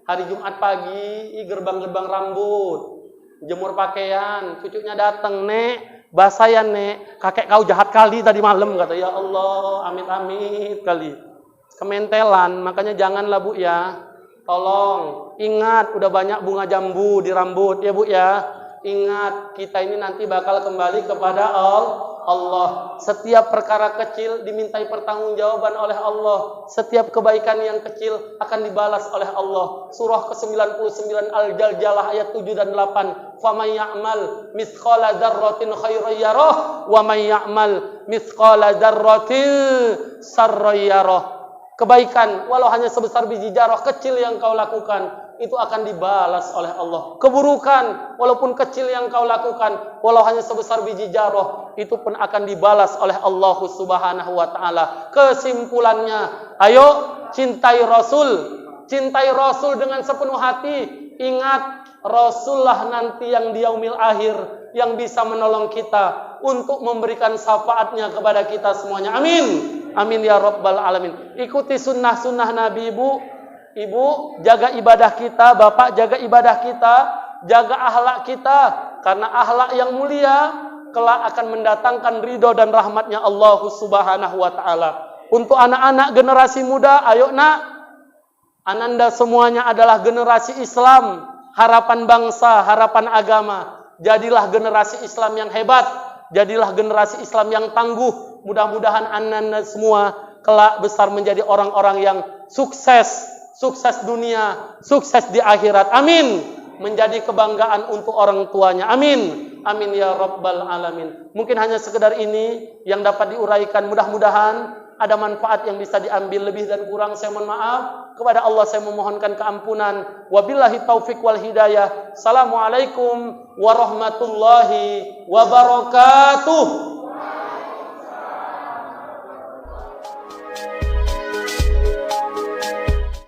Hari Jumat pagi, gerbang-gerbang rambut, jemur pakaian, cucunya datang, Nek, basah ya Nek, kakek kau jahat kali tadi malam, kata, ya Allah, amit-amit kali. Kementelan, makanya janganlah Bu ya, tolong, ingat, udah banyak bunga jambu di rambut, ya Bu ya, ingat, kita ini nanti bakal kembali kepada Allah. Setiap perkara kecil dimintai pertanggungjawaban oleh Allah. Setiap kebaikan yang kecil akan dibalas oleh Allah. Surah ke-99 Al-Jaljalah ayat 7 dan 8. Faman ya'mal mithqala dzarratin khairan yarah wa man ya'mal mithqala dzarratin sarran yarah. Kebaikan walau hanya sebesar biji zarah kecil yang kau lakukan, itu akan dibalas oleh Allah. Keburukan walaupun kecil yang kau lakukan, walau hanya sebesar biji zarah, itu pun akan dibalas oleh Allah Subhanahu wa taala. Kesimpulannya, ayo cintai Rasul dengan sepenuh hati. Ingat, Rasulullah nanti yang di yaumil akhir yang bisa menolong kita untuk memberikan syafaatnya kepada kita semuanya. Amin. Amin ya rabbal alamin. Ikuti sunnah-sunnah Nabi Ibu, jaga ibadah kita, Bapak jaga ibadah kita, jaga akhlak kita, karena akhlak yang mulia kelak akan mendatangkan ridho dan rahmatnya Allah Subhanahu wa taala. Untuk anak-anak generasi muda, ayo nak, Ananda semuanya adalah generasi Islam, harapan bangsa, harapan agama. Jadilah generasi Islam yang hebat, jadilah generasi Islam yang tangguh. Mudah-mudahan Ananda semua kelak besar menjadi orang-orang yang sukses dunia, sukses di akhirat. Amin. Menjadi kebanggaan untuk orang tuanya. Amin. Amin ya rabbal alamin. Mungkin hanya sekedar ini yang dapat diuraikan. Mudah-mudahan ada manfaat yang bisa diambil. Lebih dan kurang saya mohon maaf. Kepada Allah saya memohonkan keampunan. Wabillahi taufik wal hidayah. Assalamualaikum warahmatullahi wabarakatuh.